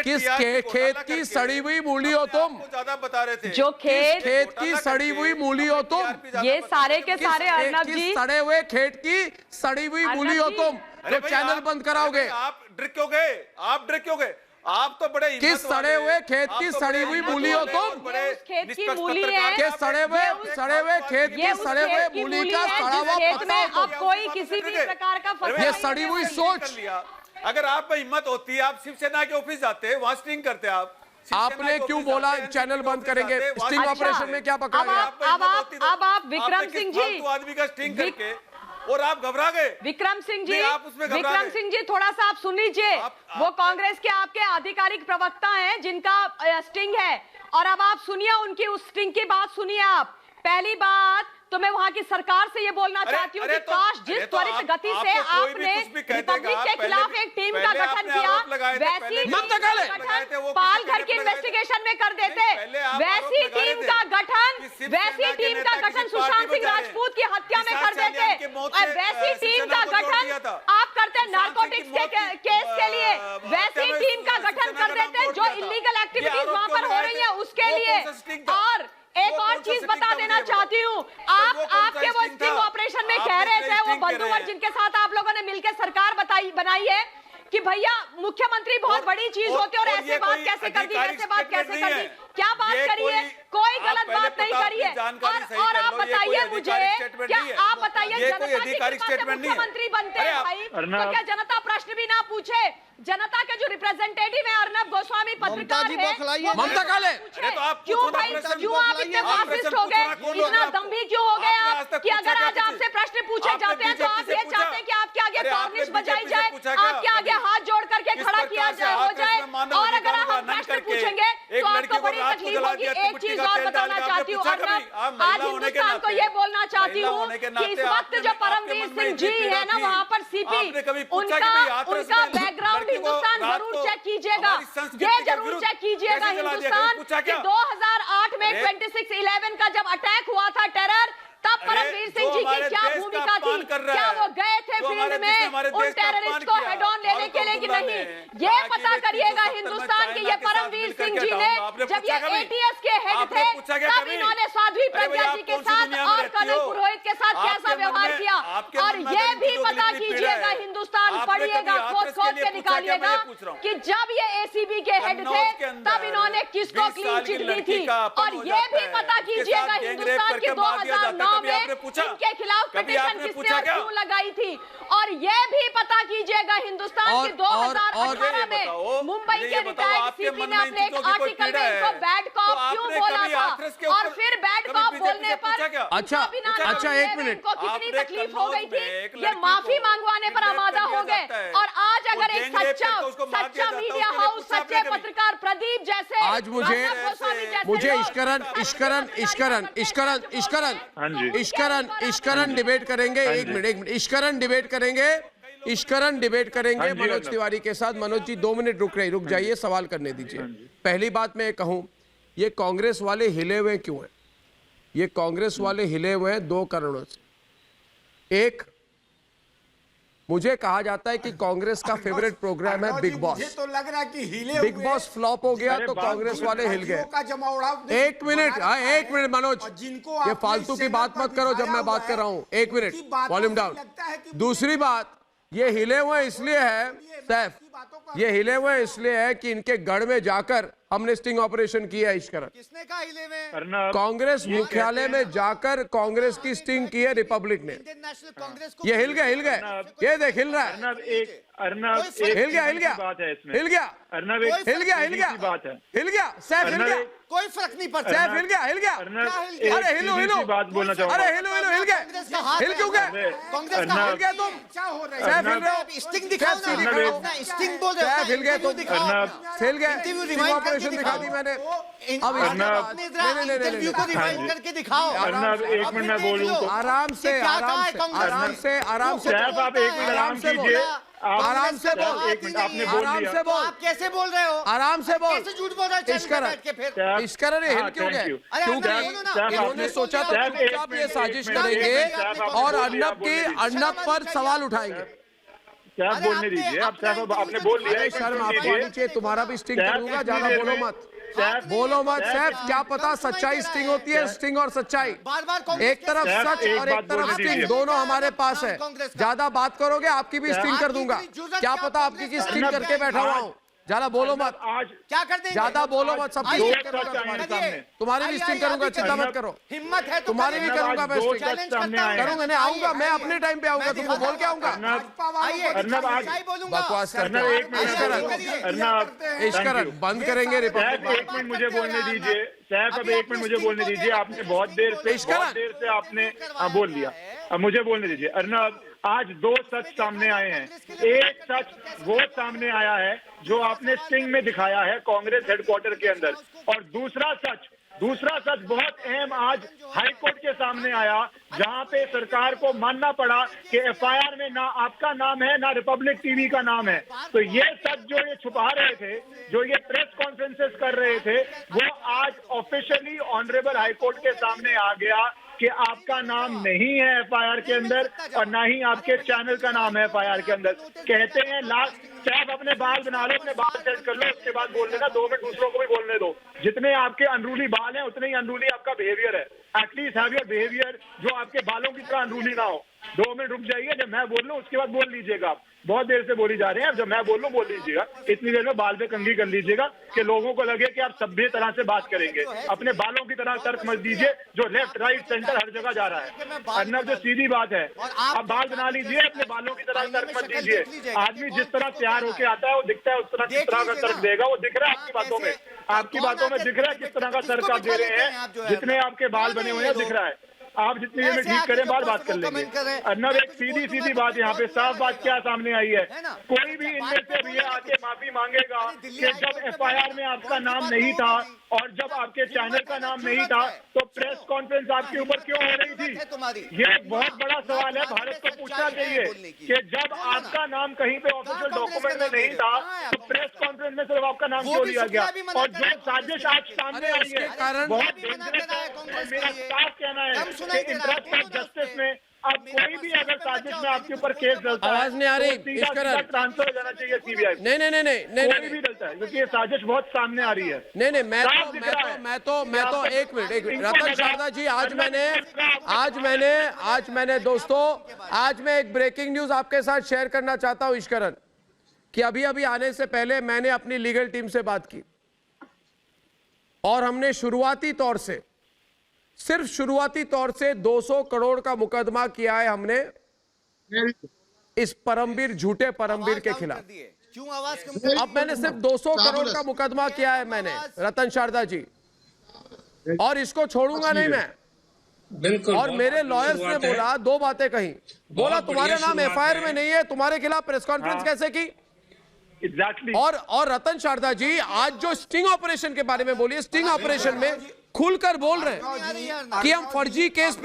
किस खेत की सड़ी हुई मूली हो तुम? ज्यादा बता रहे थे। जो खेत की सड़ी हुई मूली हो तुम? ये सारे के सारे अर्नब जी, सड़े हुए खेत की सड़ी हुई मूली हो तुम जो चैनल बंद कराओगे? आप ड्रिक क्यों गए? आप ड्रिक क्यों गए? आप तो बड़े किस सड़े हुए खेत की सड़ी हुई मूली हो तुम? खेत की मूली है के सड़े हुए खेत की सड़े हुए मूली का सड़ा हुआ खेत में पत्ता अब कोई किसी भी प्रकार का फसल ये सड़ी हुई सोच। अगर आप में हिम्मत होती है आप शिवसेना के ऑफिस जाते, वहां स्टिंग करते आप। आपने क्यों बोला चैनल बंद करेंगे? स्टिंग ऑपरेशन में क्या पकड़ा गया? अब आप विक्रम सिंह जी, आदमी का स्टिंग करके और आप घबरा गए। विक्रम सिंह जी, आप उसमें घबरा विक्रम गए। सिंह जी थोड़ा सा आप सुन लीजिए। वो कांग्रेस के आपके आधिकारिक प्रवक्ता हैं जिनका स्टिंग है, और अब आप सुनिए उनकी उस स्टिंग की बात सुनिए। आप पहली बात तो मैं वहां की सरकार से ये बोलना चाहती हूँ कि काश जिस त्वरित गति से आपने रिपब्लिक के खिलाफ एक टीम का गठन किया, वैसी पाल घर की इन्वेस्टिगेशन में कर देते। वैसी टीम का गठन सुशांत सिंह राजपूत की हत्या में कर देते, और वैसी टीम का गठन आप करते नारकोटिक्स के केस के लिए। वैसी टीम का गठन कर देते जो इलीगल एक्टिविटीज वहां पर हो रही है उसके लिए। और एक और चीज बता देना चाहती हूँ, आपके वो स्टिंग ऑपरेशन में कह रहे थे वो बंधुवर जिनके साथ आप लोगों ने मिलकर सरकार बनाई है कि भैया मुख्यमंत्री बहुत बड़ी चीज होती है और ऐसे बात कैसे कर दी, ऐसे बात कैसे कर दी। क्या बात करी है? कोई गलत बात नहीं करी है। और आप बताइए मुझे, क्या आप बताइए जनता के मुख्यमंत्री बनते हैं भाई, तो क्या जनता प्रश्न भी ना पूछे? जनता के जो रिप्रेजेंटेटिव है अर्नब गोस्वामी पत्रकार है, ममता काले, क्यों भाई, क्यों आप इतने फासिस्ट हो गए, इतना दम्भी क्यों हो गए आप कि अगर आज आपसे प्रश्न पूछे जाते हैं तो आप ये चाहते हैं कि आपके आगे कॉर्निश बजाई जाए, आपके आगे हाथ जोड़ करके खड़ा किया जाए हो जाए। और अगर आप प्रश्न पूछेंगे तो आपको बड़ी तकलीफ होगी। एक चीज और बताना चाहती हूँ अर्नब, आज हिंदुस्तान को ये बोलना चाहती हूँ कि इस वक्त जो परमवीर सिंह जी है ना वहाँ पर सीपी, उनका बैकग्राउंड हिंदुस्तान जरूर चेक कीजिएगा, ये जरूर चेक कीजिएगा हिंदुस्तान कि 2008 में 26/11 का जब अटैक हुआ था टेरर, तब परमवीर सिंह जी की क्या भूमिका थी? क्या वो गए थे फील्ड में उन टेररिस्ट को हेड ऑन लेने के लिए कि नहीं? ये पता करिएगा हिंदुस्तान के ये परमवीर सिंह जी ने जब ये एटीएस के हेड थे तब इन्होंने साध्वी प्रज्ञा जी के साथ और कर्नल पुरोहित के साथ कैसा व्यवहार किया। और ये भी पता कीजिएगा हिंदुस्तान, पढ़िएगा, खोद के निकालिएगा कि जब ये एसीबी के हेड थे तब इन्होंने किसको क्लीन चिट दी थी। और ये भी पता कीजिएगा हिंदुस्तान के 2009 में इनके खिलाफ पिटीशन किसने और क्यों लगाई थी। और ये भी पता कीजिएगा हिंदुस्तान के 2018 में मुंबई के रिटायर्ड सीपी ने अपने एक आर्टिकल में इनको बैड कॉप क्यों बोला था, और फिर बैड कॉप बोलने पर अच्छा एक मिनट इनको कितनी तकलीफ हो गई थी, ये माफी मांगवाने पर आमादा हो गए। और आज अगर एक सच्चा मीडिया हाउस, सच्चे पत्रकार प्रदीप जैसे, आज मुझे इश्करन डिबेट करेंगे। एक मिनट इश्करन डिबेट करेंगे मनोज तिवारी के साथ। मनोज जी 2 मिनट रुक जाइए, सवाल करने दीजिए। पहली बात मैं कहूं, ये कांग्रेस वाले हिले हुए क्यों हैं? ये कांग्रेस वाले हिले हुए हैं 2 कारणों से। एक, मुझे कहा जाता है कि कांग्रेस का फेवरेट प्रोग्राम है बिग बॉस। मुझे तो लग रहा है कि हिले बिग बॉस फ्लॉप हो गया तो कांग्रेस वाले हिल गए। एक मिनट मनोज, ये फालतू की बात मत करो जब मैं बात कर रहा हूं। एक मिनट, वॉल्यूम डाउन। दूसरी बात, ये हिले हुए इसलिए है सैफ, ये हिले हुए इसलिए है कि इनके गढ़ में जाकर हमने स्टिंग ऑपरेशन किया। इश्करन किसने कहा हिले में? कांग्रेस मुख्यालय में जाकर कांग्रेस की स्टिंग की है रिपब्लिक ने। इंडियन नेशनल कांग्रेस को ये हिल गया, ये देख हिल रहा है, हिल गया, सैफ हिल गया, कोई फर्क नहीं पड़ता। सैफ हिल गया। अरे हिलो बात बोलना चाहूंगा। अरे हिल गया, हिल क्यों गया? कांग्रेस का हिल गया तुम, सैफ हिल रहे हो, स्टिंग दिखाओ ना, स्टिंग बोल रहे हो, हिल गए तुम, हिल गए, ऑपरेशन दिखा दी मैंने। अब इंटरव्यू को रिवाइंड करके दिखाओ। अर्नब 1 मिनट मैं बोलूं तो आराम से आप 1 मिनट आराम कीजिए। आराम से बोल, एक मिनट, आपने बोल आराम लिया। से बोल, आप कैसे बोल रहे हो? आराम से बोल। कैसे झूठ बोल रहे हो चैनल पे बैठ के फिर? इश्करण हिल हाँ, क्यों thank गए? you। अरे क्योंकि अंदर बोलो ना। इन्होंने सोचा तो साहब, एक चुपचाप ये मिनट, साजिश एक मिनट, करेंगे साहब, आपने और बोल दिया, अर्नब पर सवाल उठाएंगे। साहब अरे बोलने आपने दीजिए, आप अपना साहब आपने इंटरव्यू बोल जो लिया। अरे एक मिनट शर्म आपको सुनिए। आनी चाहिए, तुम्हारा भी स्टिंग साहब, करूंगा, ज्यादा कितनी देर बोलो में- मत, साहब, बोलो मत साहब, साहब, क्या पता सच्चाई स्टिंग होती है, स्टिंग और सच्चाई। बार बार कांग्रेस एक तरफ साहब, सच एक और बात एक तरफ बोलने स्टिंग, दीजिए। दोनों हमारे पास है। कांग्रेस का। ज्यादा बात करोगे आपकी भी स्टिंग कर दूंगा, क्या पता आपकी की स्टिंग करके बैठा हुआ हूँ। ज्यादा बोलो मत, आज क्या कर देंगे? ज्यादा बोलो मत, सबकी आइए, स्टिंग करूंगा आइए, तुम्हारी। आइए, तुम्हारी भी स्टिंग करूंगा, चिंता मत करो। हिम्मत है तो तुम्हारी भी करिए। करूंगा मैं दो स्टिंग। सच सामने आए हैं। करूंगा नहीं, आऊंगा मैं अपने टाइम पे आऊंगा, तुमको बोल के आऊंगा। आइए, अर्नब, आज- सच्चाई बोलूंगा। बकवास करते अर्नब, एक मिनट, इश्करण, अर्नब, इश्करण बंद करेंगे रिपब्लिक साहब एक मिनट मुझे बोलने दीजिए, साहब अब एक मिनट मुझे बोलने दीजिए। आपने बहुत देर से आपने बोल लिया, अब मुझे बोलने दीजिए। अर्नब, आज दो सच सामने आए हैं। एक सच वो सामने आया है जो आपने स्टिंग में दिखाया है कांग्रेस हेडक्वार्टर के अंदर, और दूसरा सच बहुत अहम आज हाईकोर्ट के सामने आया, जहां पे सरकार को मानना पड़ा कि एफआईआर में ना आपका नाम है ना रिपब्लिक टीवी का नाम है। तो ये सच जो ये छुपा रहे थे, जो ये प्रेस कॉन्फ्रेंसेस कर रहे थे, वो आज ऑफिशियली ऑनरेबल हाईकोर्ट के सामने आ गया कि आपका नाम नहीं है एफआईआर के अंदर और ना ही आपके चैनल का नाम है एफआईआर के अंदर। कहते हैं लास्ट, चाहे अपने बाल बना लो, अपने बाल सेट कर लो, उसके बाद बोल लेना, 2 मिनट दूसरों को भी बोलने दो। जितने आपके अनरूली बाल हैं उतने ही अनरूली आपका बिहेवियर है। एटलीस्ट हैव योर बिहेवियर जो आपके बालों की तरह अनरूली ना हो। 2 मिनट रुक जाइए, जब मैं बोल लूं उसके बाद बोल लीजिएगा। आप बहुत देर से बोली जा रहे हैं, अब जब मैं बोल लूं बोल लीजिएगा। इतनी देर में बाल पे कंघी कर लीजिएगा कि लोगों को लगे कि आप सभ्य तरह से बात करेंगे। अपने बालों की तरह तर्क मत दीजिए जो लेफ्ट राइट सेंटर हर जगह जा रहा है। अर्नब, जो सीधी बात है, आप बाल बना लीजिए, अपने बालों की तरह तर्क मत दीजिए। आदमी जिस तरह तैयार होके आता है वो दिखता है, उस तरह किस तरह का तर्क देगा वो दिख रहा है आपकी बातों में। आपकी बातों में दिख रहा है किस तरह का तर्क आप दे रहे हैं। जितने आपके बाल बने हुए हैं दिख रहा है। आप जितनी देर में ठीक करें बात कर लेंगे। अर्नब, एक सीधी बात यहाँ पे साफ बात क्या सामने आई है, कोई भी इनमें से भी आके माफी मांगेगा कि जब एफआईआर में आपका नाम नहीं था और जब आपके चैनल का नाम नहीं था तो प्रेस कॉन्फ्रेंस आपके ऊपर क्यों हो रही थी? ये एक बहुत बड़ा सवाल है, भारत को पूछना चाहिए कि जब आपका नाम कहीं पे ऑफिशियल डॉक्यूमेंट में नहीं था तो प्रेस कॉन्फ्रेंस में सिर्फ आपका नाम क्यों लिया गया? और जो साजिश आज सामने आई है बहुत डेंजरस है। और मेरा साफ कहना है कि इंटरेस्ट ऑफ जस्टिस में अब कोई भी अगर साजिश में आपके ऊपर केस डलता है, आवाज नहीं आ रही, तो सीधा ट्रांसफर हो जाना चाहिए सीबीआई। नहीं, कोई भी डलता है क्योंकि ये साजिश बहुत सामने आ रही है। नहीं, मैं तो साफ एक मिनट रतन शारदा जी, आज मैंने दोस्तों, आज मैं एक ब्रेकिंग न्यूज आपके साथ शेयर करना चाहता हूं इश्करण, कि अभी आने से पहले मैंने अपनी लीगल टीम से बात की और हमने सिर्फ शुरुआती तौर से 200 करोड़ का मुकदमा किया है हमने इस झूठे परमवीर के खिलाफ। क्यों आवाज कम? अब मैंने सिर्फ 200 करोड़ का मुकदमा किया है मैंने, रतन शारदा जी, और इसको छोड़ूंगा नहीं मैं। बिल्कुल। और मेरे लॉयर्स ने बोला, 2 बातें कही, बोला तुम्हारे नाम एफआईआर में नहीं है, तुम्हारे खिलाफ प्रेस कॉन्फ्रेंस कैसे की? एग्जैक्टली। और रतन शारदा जी आज जो स्टिंग ऑपरेशन के बारे में बोलिए, स्टिंग ऑपरेशन में खुलकर बोल रहे हैं कि हम फर्जी केस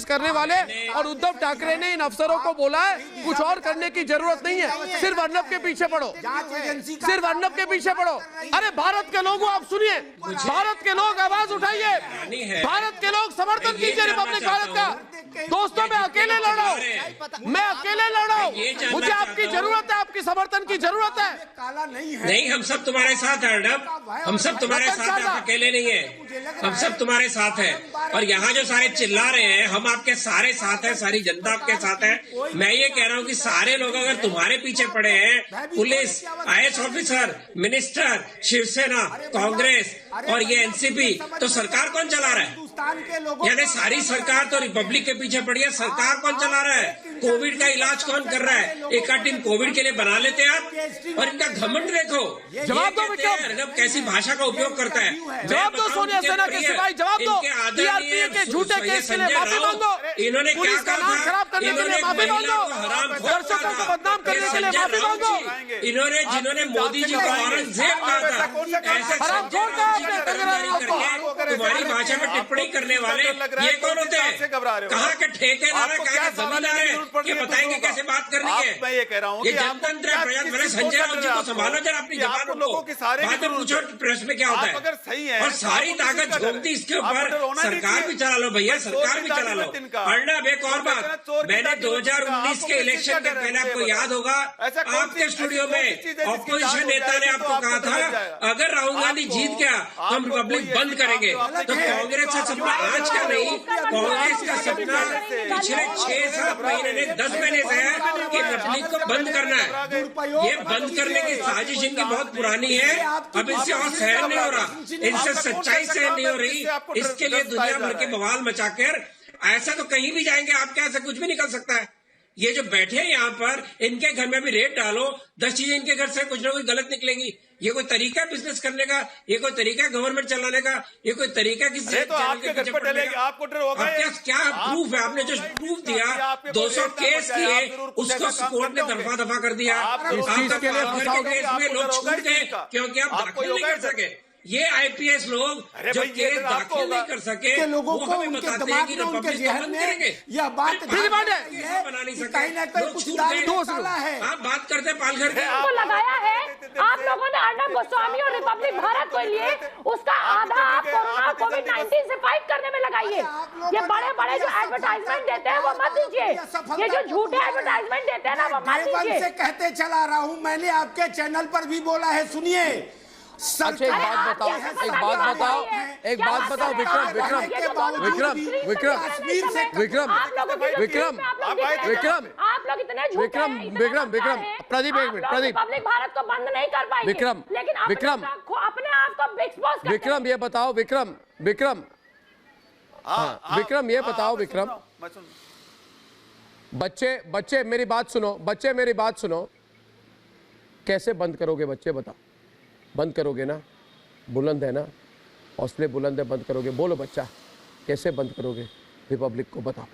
करने वाले, और उद्धव ठाकरे ने इन अफसरों को बोला है कुछ और करने की जरूरत नहीं है, सिर्फ अर्नब के पीछे पड़ो, सिर्फ अर्नब के पीछे पड़ो। अरे भारत के लोगों, आप सुनिए, भारत के लोग आवाज उठाइए, भारत के लोग समर्थन कीजिए रिपब्लिक भारत का। दोस्तों, मैं अकेले लड़ रहा हूं, मुझे आपकी जरूरत है, आपकी समर्थन की जरूरत है। नहीं, हम सब तुम्हारे साथ हैं अर्नब, हम सब तुम्हारे साथ हैं, आप अकेले नहीं है, हम सब तुम्हारे साथ हैं। और यहाँ जो सारे चिल्ला रहे हैं, हम आपके सारे साथ हैं, सारी जनता आपके साथ है। मैं ये कह रहा हूँ कि सारे लोग अगर तुम्हारे पीछे पड़े हैं, police, IAS officer, minister, Shiv Sena, Congress और ये एनसीपी, तो सरकार कौन चला रहा है? यानी सारी सरकार तो रिपब्लिक के पीछे पड़ी है। सरकार कौन चला रहा है? कोविड का इलाज कौन कर रहा है? एक टीम कोविड के लिए बना लेते हैं आप, और इनका घमंड देखो। जवाब दो बेटा, अर्नब कैसी भाषा का उपयोग करता है। जवाब दो सोनिया सेना के सिपाही, जवाब दो। टीआरपी के झूठे केस के लिए माफी मांगो, इन्होंने पुलिस का नाम खराब करने के लिए माफी मांगो, दर्शकों को बदनाम करने के लिए माफी मांगो। इन्होंने जिन्होंने मोदी जी को औरंगजेब कहा था, ऐसे तुम्हारी भाषा में टिप्पणी करने वाले ये कौन होते हैं? रहे हो? कहाँ के ठेकेदार है, आपको कहाँ क्या के सवाल जमींदार लेने की है, जरूरत पड़ रही ये है बताएंगे दूसरों का? कैसे बात करनी है? मैं ये कह रहा हूँ ये कि आपको जनतंत्र है, क्या- प्रजातंत्र है, किस संजय चीज़ राउत जी को को आपको? संभालो जरा अपनी कि जबान आपको को। लोगों की सारे की बाद में जरूरत पूछो है। कि प्रेस में क्या होता है। आप अगर सही है और सारी आपको ताकत किसी का डर झोंक दी है? इसके आपको ऊपर। डर होना नहीं सरकार चाहिए। भी चला लो भैया, चोर सरकार की भी चला लो। ताकत इनका। अर्नब, एक और बात, चोर की मैंने ताकत 2019 इनका। के आपको इलेक्शन किसका के डर है? पहले आपको मुझे याद होगा, ऐसा कौन सी- आपके स्टूडियो ऐसी कौन सी में चीज़ है जिसकी ऑपोजिशन जांच हो नेता ने जाएगी आपको तो कहा आपको डर लग था जाएगा। अगर राहुल गांधी आपको- जीत गया तो हम आपको रिपब्लिक कोई बंद ऐसी करेंगे। बात जो तो आपने कांग्रेस का कही, सपना आज का नहीं, कांग्रेस का सपना पिछले 6-7 महीने ने 10 महीने से है कि रिपब्लिक को बंद करना है। ये बंद करने की साजिश इनकी बहुत पुरानी है। अब इनसे और सहन नहीं हो रहा, इनसे सच्चाई सहन नहीं हो रही। इसके लिए दुनिया भर के बवाल मचाकर ऐसा तो कहीं भी जाएंगे आप, क्या ऐसा कुछ भी निकल सकता है। ये जो बैठे हैं यहाँ पर, इनके घर में भी रेड डालो, 10 चीजें इनके घर से कुछ ना कुछ गलत निकलेंगी। ये कोई तरीका है बिजनेस करने का? ये कोई तरीका है गवर्नमेंट चलाने का? ये कोई तरीका है किसी तो आपके घर पर डलेगी, आपको डर होगा। क्या प्रूफ है? आपने जो प्रूफ दिया 200 केस किए, उसको कोर्ट ने दफा दफा कर दिया। इस चीज के लिए केस में लोग छूट गए क्योंकि आप दाखिल नहीं कर सके। ये आईपीएस लोग जो केस दाखिल नहीं कर सके, लोगों वो को हमें उनके बताते हैं दिमाग कि में, उनके रिपब्लिक जहन बंद में करेंगे। यह बात बना नहीं सके, कहीं ना कहीं लोग कुछ छूट दाल गए। में काला है। आप बात करते पालघर के, को लगाया है आप लोगों ने अर्नब गोस्वामी और रिपब्लिक भारत को लिए, उसका आधा आप कोरोना कोविड-19 से फाइट करने में लगाइए। ये बड़े बड़े जो एडवर्टाइजमेंट देते हैं वो मत दीजिए, ये जो झूठे एडवर्टाइजमेंट देते हैं ना वो मत दीजिए। से कहते चला रहा हूँ, मैंने आपके चैनल पर भी बोला है, सुनिए। अच्छा एक बात बताओ, एक बात बताओ, एक बात बताओ विक्रम विक्रम विक्रम विक्रम विक्रम विक्रम विक्रम आप लोग इतने झूठे विक्रम हैं, इतने विक्रम विक्रम गद्दार हैं। प्रदीप एक आप मिनट लोग प्रदीप रिपब्लिक भारत को बंद नहीं कर पाएंगे, विक्रम, लेकिन विक्रम। अपने आप को एक्सपोज करते विक्रम ये बताओ विक्रम विक्रम हाँ विक्रम ये बताओ विक्रम, बच्चे मेरी बात सुनो, बच्चे मेरी बात सुनो, कैसे बंद करोगे बच्चे बताओ? बंद करोगे ना? बुलंद है ना? हौसले बुलंद है, बंद करोगे? बोलो बच्चा, कैसे बंद करोगे रिपब्लिक को बताओ?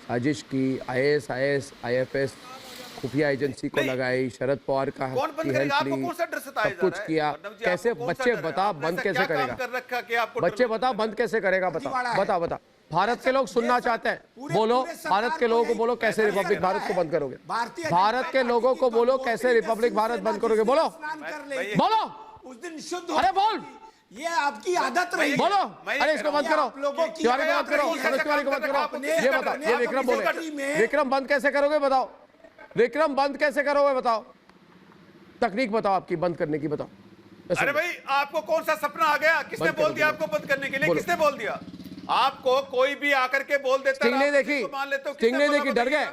साजिश की, IAS IFS खुफिया एजेंसी को लगाई, शरद पवार का कौन बंद की करेगा? हेल्प आपको ली, कौन सा डर सताया सब जा कुछ रहा है? किया, अर्नब जी, कैसे आपको कौन सा बच्चे डर है? बता आपने बंद ऐसा कैसे क्या काम करेगा? कर रखा कि आपको डर बच्चे बता बंद कैसे करेगा? बताओ बताओ बताओ, भारत के लोग सुनना चाहते हैं, बोलो भारत के लोगों को बोलो कैसे रिपब्लिक भारत को बंद करोगे? भारत के लोगों को बोलो कैसे रिपब्लिक भारत बंद करोगे? बोलो बोलो, उस दिन शुद्ध अरे बोल, ये आपकी आदत रही। बोलो, अरे इसको बंद करो, लोगों की तिवारी को बंद करो, सरोज तिवारी को बंद करो, ये बताओ, ये विक्रम बोले, विक्रम बंद कैसे करोगे बताओ? विक्रम बंद कैसे करोगे बताओ? तकनीक बताओ आपकी बंद करने की, बताओ। अरे भाई आपको कौन सा सपना आ गया? किसने बोल दिया आपको बंद करने के लिए? बोलो। किसने बोल दिया आपको? कोई भी आकर के बोल देता स्टिंग नहीं देखी, मान लेते हो, स्टिंग नहीं देखी, डर गए,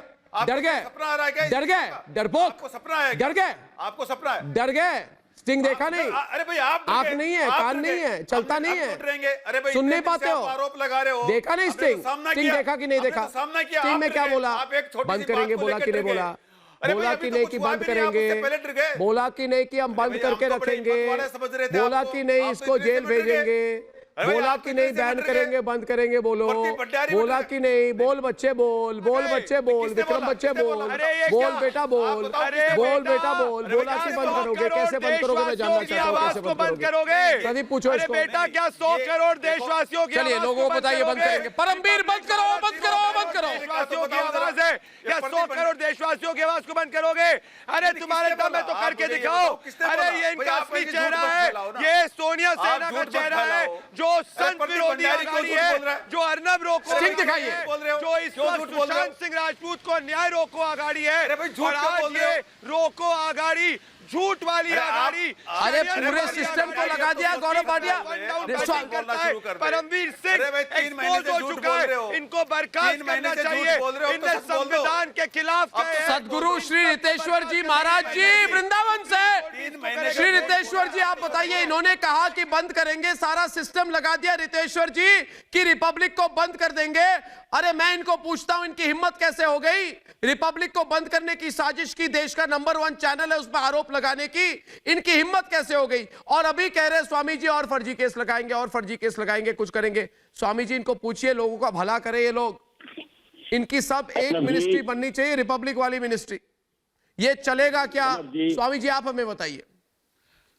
डर गए, सपना आ रहा है क्या? डर गए, डरपोक, आपको सपना है क्या? डर गए, आपको सपना है? डर गए, स्टिंग देखा नहीं? अरे भाई आप आंख नहीं है, कान नहीं है, चलता नहीं है, अरे भाई सुन नहीं पाते हो, आरोप लगा रहे हो, देखा नहीं स्टिंग? स्टिंग देखा कि नहीं देखा? सामना किया, स्टिंग में क्या बोला? आप एक छोटी बंद सी बात करेंगे, को बोला लेकर कि नहीं डर गए। बोला? अरे बोला भाई, कि अभी नहीं तो कि कुछ हुआ बंद भी नहीं, आप उससे करेंगे? पहले डर गए। बोला कि नहीं कि हम बंद भाई, करके आप तो बड़े रखेंगे? हिम्मत वाले समझ रहे थे बोला आपको। कि नहीं आप इसको तो जेल इतने से डर गए। भेजेंगे? अरे भाई, बोला आप कि तो नहीं इतने से बैन डर गए। करेंगे, बंद करेंगे? बोलो, भर्ती भंडारी बोला बन कि नहीं? बोल बच्चे बोल, बोल बच्चे बोल, किसने विक्रम बोला? बच्चे किसने बोल, बोला? अरे ये बोल क्या? बेटा बोल, आप बताओ अरे किसने बोल बोला? बेटा बोल, अरे बोला बेटा, कि बंद 100 करोगे? कैसे बंद करोगे? मैं जानना चाहता हूँ कैसे बंद करोगे? प्रदीप पूछो इसको। बेटा क्या 100 करोड़ देशवासियों की चलिए लोगों को बताइए बंद करेंगे। परमवीर बंद करो, बंद करो, बंद करो। देशवासियों की आवाज है क्या? 100 करोड़ देशवासियों की आवाज को बंद करोगे? अरे तुम्हारे दम है तो करके दिखाओ। अरे ये इनका असली चेहरा है, ये सोनिया सेना का चेहरा है, जो संत विरोधी आघाड़ी है, जो अर्नब रोको दिखाइए, जो इस वक्त सुशांत सिंह राजपूत को न्याय रोको आघाड़ी है, और आज ये रोको आघाड़ी झूठ वाली आघाड़ी। अरे पूरे सिस्टम को लगा दिया गौरव भाटिया। परमवीर सिंह एक्सपोज हो चुका है, इनको बर्खास्त करना चाहिए, इनने संविधान के खिलाफ सदगुरु श्री रितेश्वर जी महाराज जी वृंदावन से। श्री रितेश्वर जी आप बताइए, इन्होंने कहा कि बंद करेंगे, सारा सिस्टम लगा दिया रितेश्वर जी कि रिपब्लिक को बंद कर देंगे। अरे मैं इनको पूछता हूं इनकी हिम्मत कैसे हो गई? रिपब्लिक को बंद करने की साजिश की, देश का नंबर 1 चैनल है उस पर आरोप लगाने की, इनकी हिम्मत कैसे हो गई? और अभी कह रहे स्वामी जी और फर्जी केस लगाएंगे, और फर्जी केस लगाएंगे, कुछ करेंगे। स्वामी जी इनको पूछिए, लोगों का भला करे ये लोग। इनकी सब एक मिनिस्ट्री बननी चाहिए, रिपब्लिक वाली मिनिस्ट्री। ये चलेगा क्या? स्वामी जी आप हमें बताइए।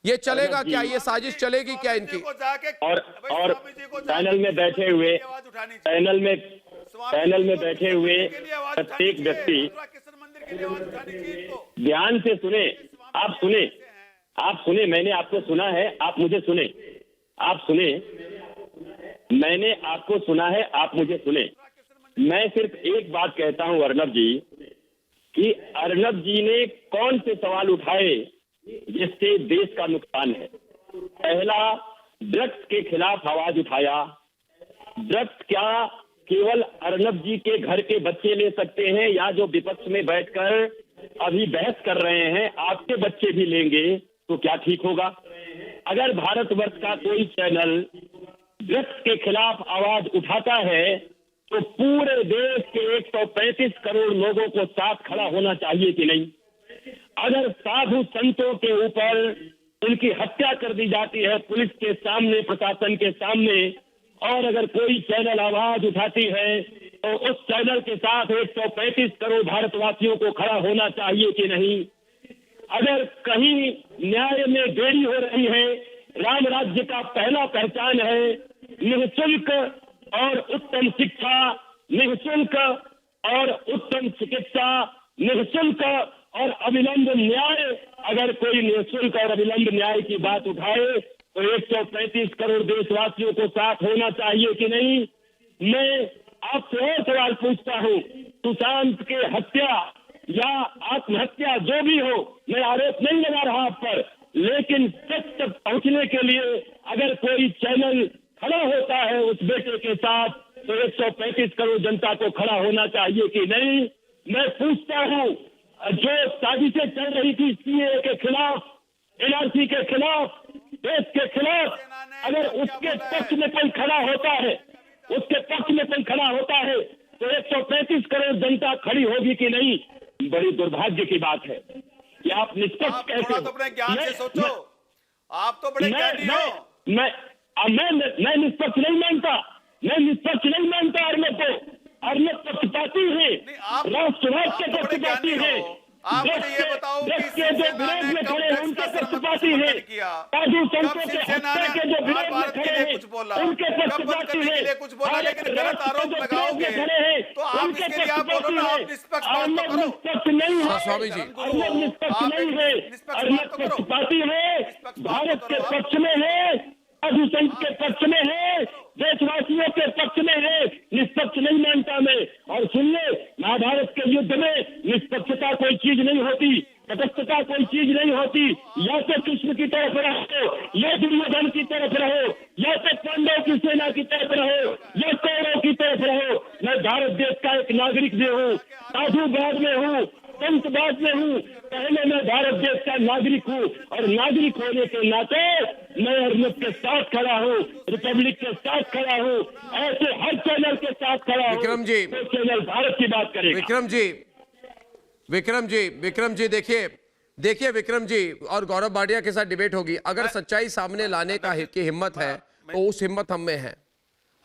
ये चलेगा क्या, ये साजिश चलेगी क्या इनकी? और पैनल में बैठे हुए प्रत्येक व्यक्ति ध्यान से सुने, आप सुने, मैंने आपको सुना है, आप मुझे सुने, आप सुने, मैंने आपको सुना है, आप मुझे सुने। मैं सिर्फ एक बात कहता हूं अर्नब जी, कि अर्नब जी ने कौन से सवाल उठाए जिससे देश का नुकसान है। पहला, ड्रग्स के खिलाफ आवाज उठाया। ड्रग्स क्या केवल अर्नब जी के घर के बच्चे ले सकते हैं, या जो विपक्ष में बैठकर अभी बहस कर रहे हैं आपके बच्चे भी लेंगे, तो क्या ठीक होगा? अगर भारतवर्ष का कोई चैनल ड्रग्स के खिलाफ आवाज उठाता है तो पूरे देश के 135 करोड़ लोगों को साथ खड़ा होना चाहिए कि नहीं? अगर साधु संतों के ऊपर उनकी हत्या कर दी जाती है पुलिस के सामने, प्रशासन के सामने, और अगर कोई चैनल आवाज उठाती है तो उस चैनल के साथ 135 करोड़ भारतवासियों को खड़ा होना चाहिए कि नहीं? अगर कहीं न्याय में देरी हो रही है, राम राज्य का पहला पहचान है निःशुल्क और उत्तम शिक्षा, निःशुल्क और उत्तम चिकित्सा, निःशुल्क और अविलंब न्याय, अगर कोई निःशुल्क और अविलंब न्याय की बात उठाए तो 135 करोड़ देशवासियों को साथ होना चाहिए कि नहीं? मैं आपसे और सवाल पूछता हूँ, सुशांत के हत्या या आत्महत्या जो भी हो, मैं आरोप नहीं लगा रहा आप पर, लेकिन सच तक पहुंचने के लिए अगर कोई चैनल खड़ा होता है उस बेटे के साथ, तो 135 करोड़ जनता को खड़ा होना चाहिए कि नहीं? मैं पूछता हूँ, जो साजिशें चल रही थी सीएए के खिलाफ, एनआरसी के खिलाफ, देश के खिलाफ, अगर उसके पक्ष में कोई खड़ा होता है, उसके पक्ष में कोई खड़ा होता है तो 135 करोड़ जनता खड़ी होगी कि नहीं? बड़ी दुर्भाग्य की बात है कि आप निष्पक्ष कैसे हो? अपने ज्ञान से सोचो, आप तो बड़े ज्ञानी हो। मैं निष्पक्ष नहीं मानता, मैं निष्पक्ष नहीं मानता अर्नब को। अर्नब पक्षपाती है, राष्ट्रवाद के पक्षपाती है, आप मुझे ये बताओ कि जो विरोध में खड़े हैं उनके पक्षपाती है, साधु संतों के हत्या के जो विरोध में खड़े हैं उनके पक्षपाती है, कुछ बोला, लेकिन गलत आरोप लगाओगे तो आप इसके लिए आप बोलो ना, आप निष्पक्ष बात तो करो। निष्पक्ष नहीं है स्वामी जी, अर्नब, निष्पक्ष नहीं है अर्नब, पक्षपाती है, भारत के पक्ष में है, साधु संत के पक्ष में है, देशवासियों के पक्ष में है, निष्पक्ष नहीं मानता मैं। और सुनिए, महाभारत के युद्ध में निष्पक्षता कोई चीज नहीं होती, तटस्थता कोई चीज नहीं होती। या तो कृष्ण की तरफ रहो, या दुर्योधन की तरफ रहो, या तो पांडव की सेना की तरफ रहो, या कौरव की तरफ रहो। मैं भारत देश का एक नागरिक भी हूँ, साधुवाद में हूँ, संतवाद में हूँ, पहले मैं भारत देश का नागरिक हूँ, और नागरिक होने के नाते मैं अर्नब के साथ खड़ा हूँ, रिपब्लिक के साथ खड़ा हूँ, ऐसे हर चैनल के साथ खड़ा हूँ। विक्रम जी, तो चैनल भारत की बात करेगा। विक्रम जी देखिए विक्रम जी और गौरव भाटिया के साथ डिबेट होगी। अगर सच्चाई सामने लाने की हिम्मत है तो उस हिम्मत हम में है,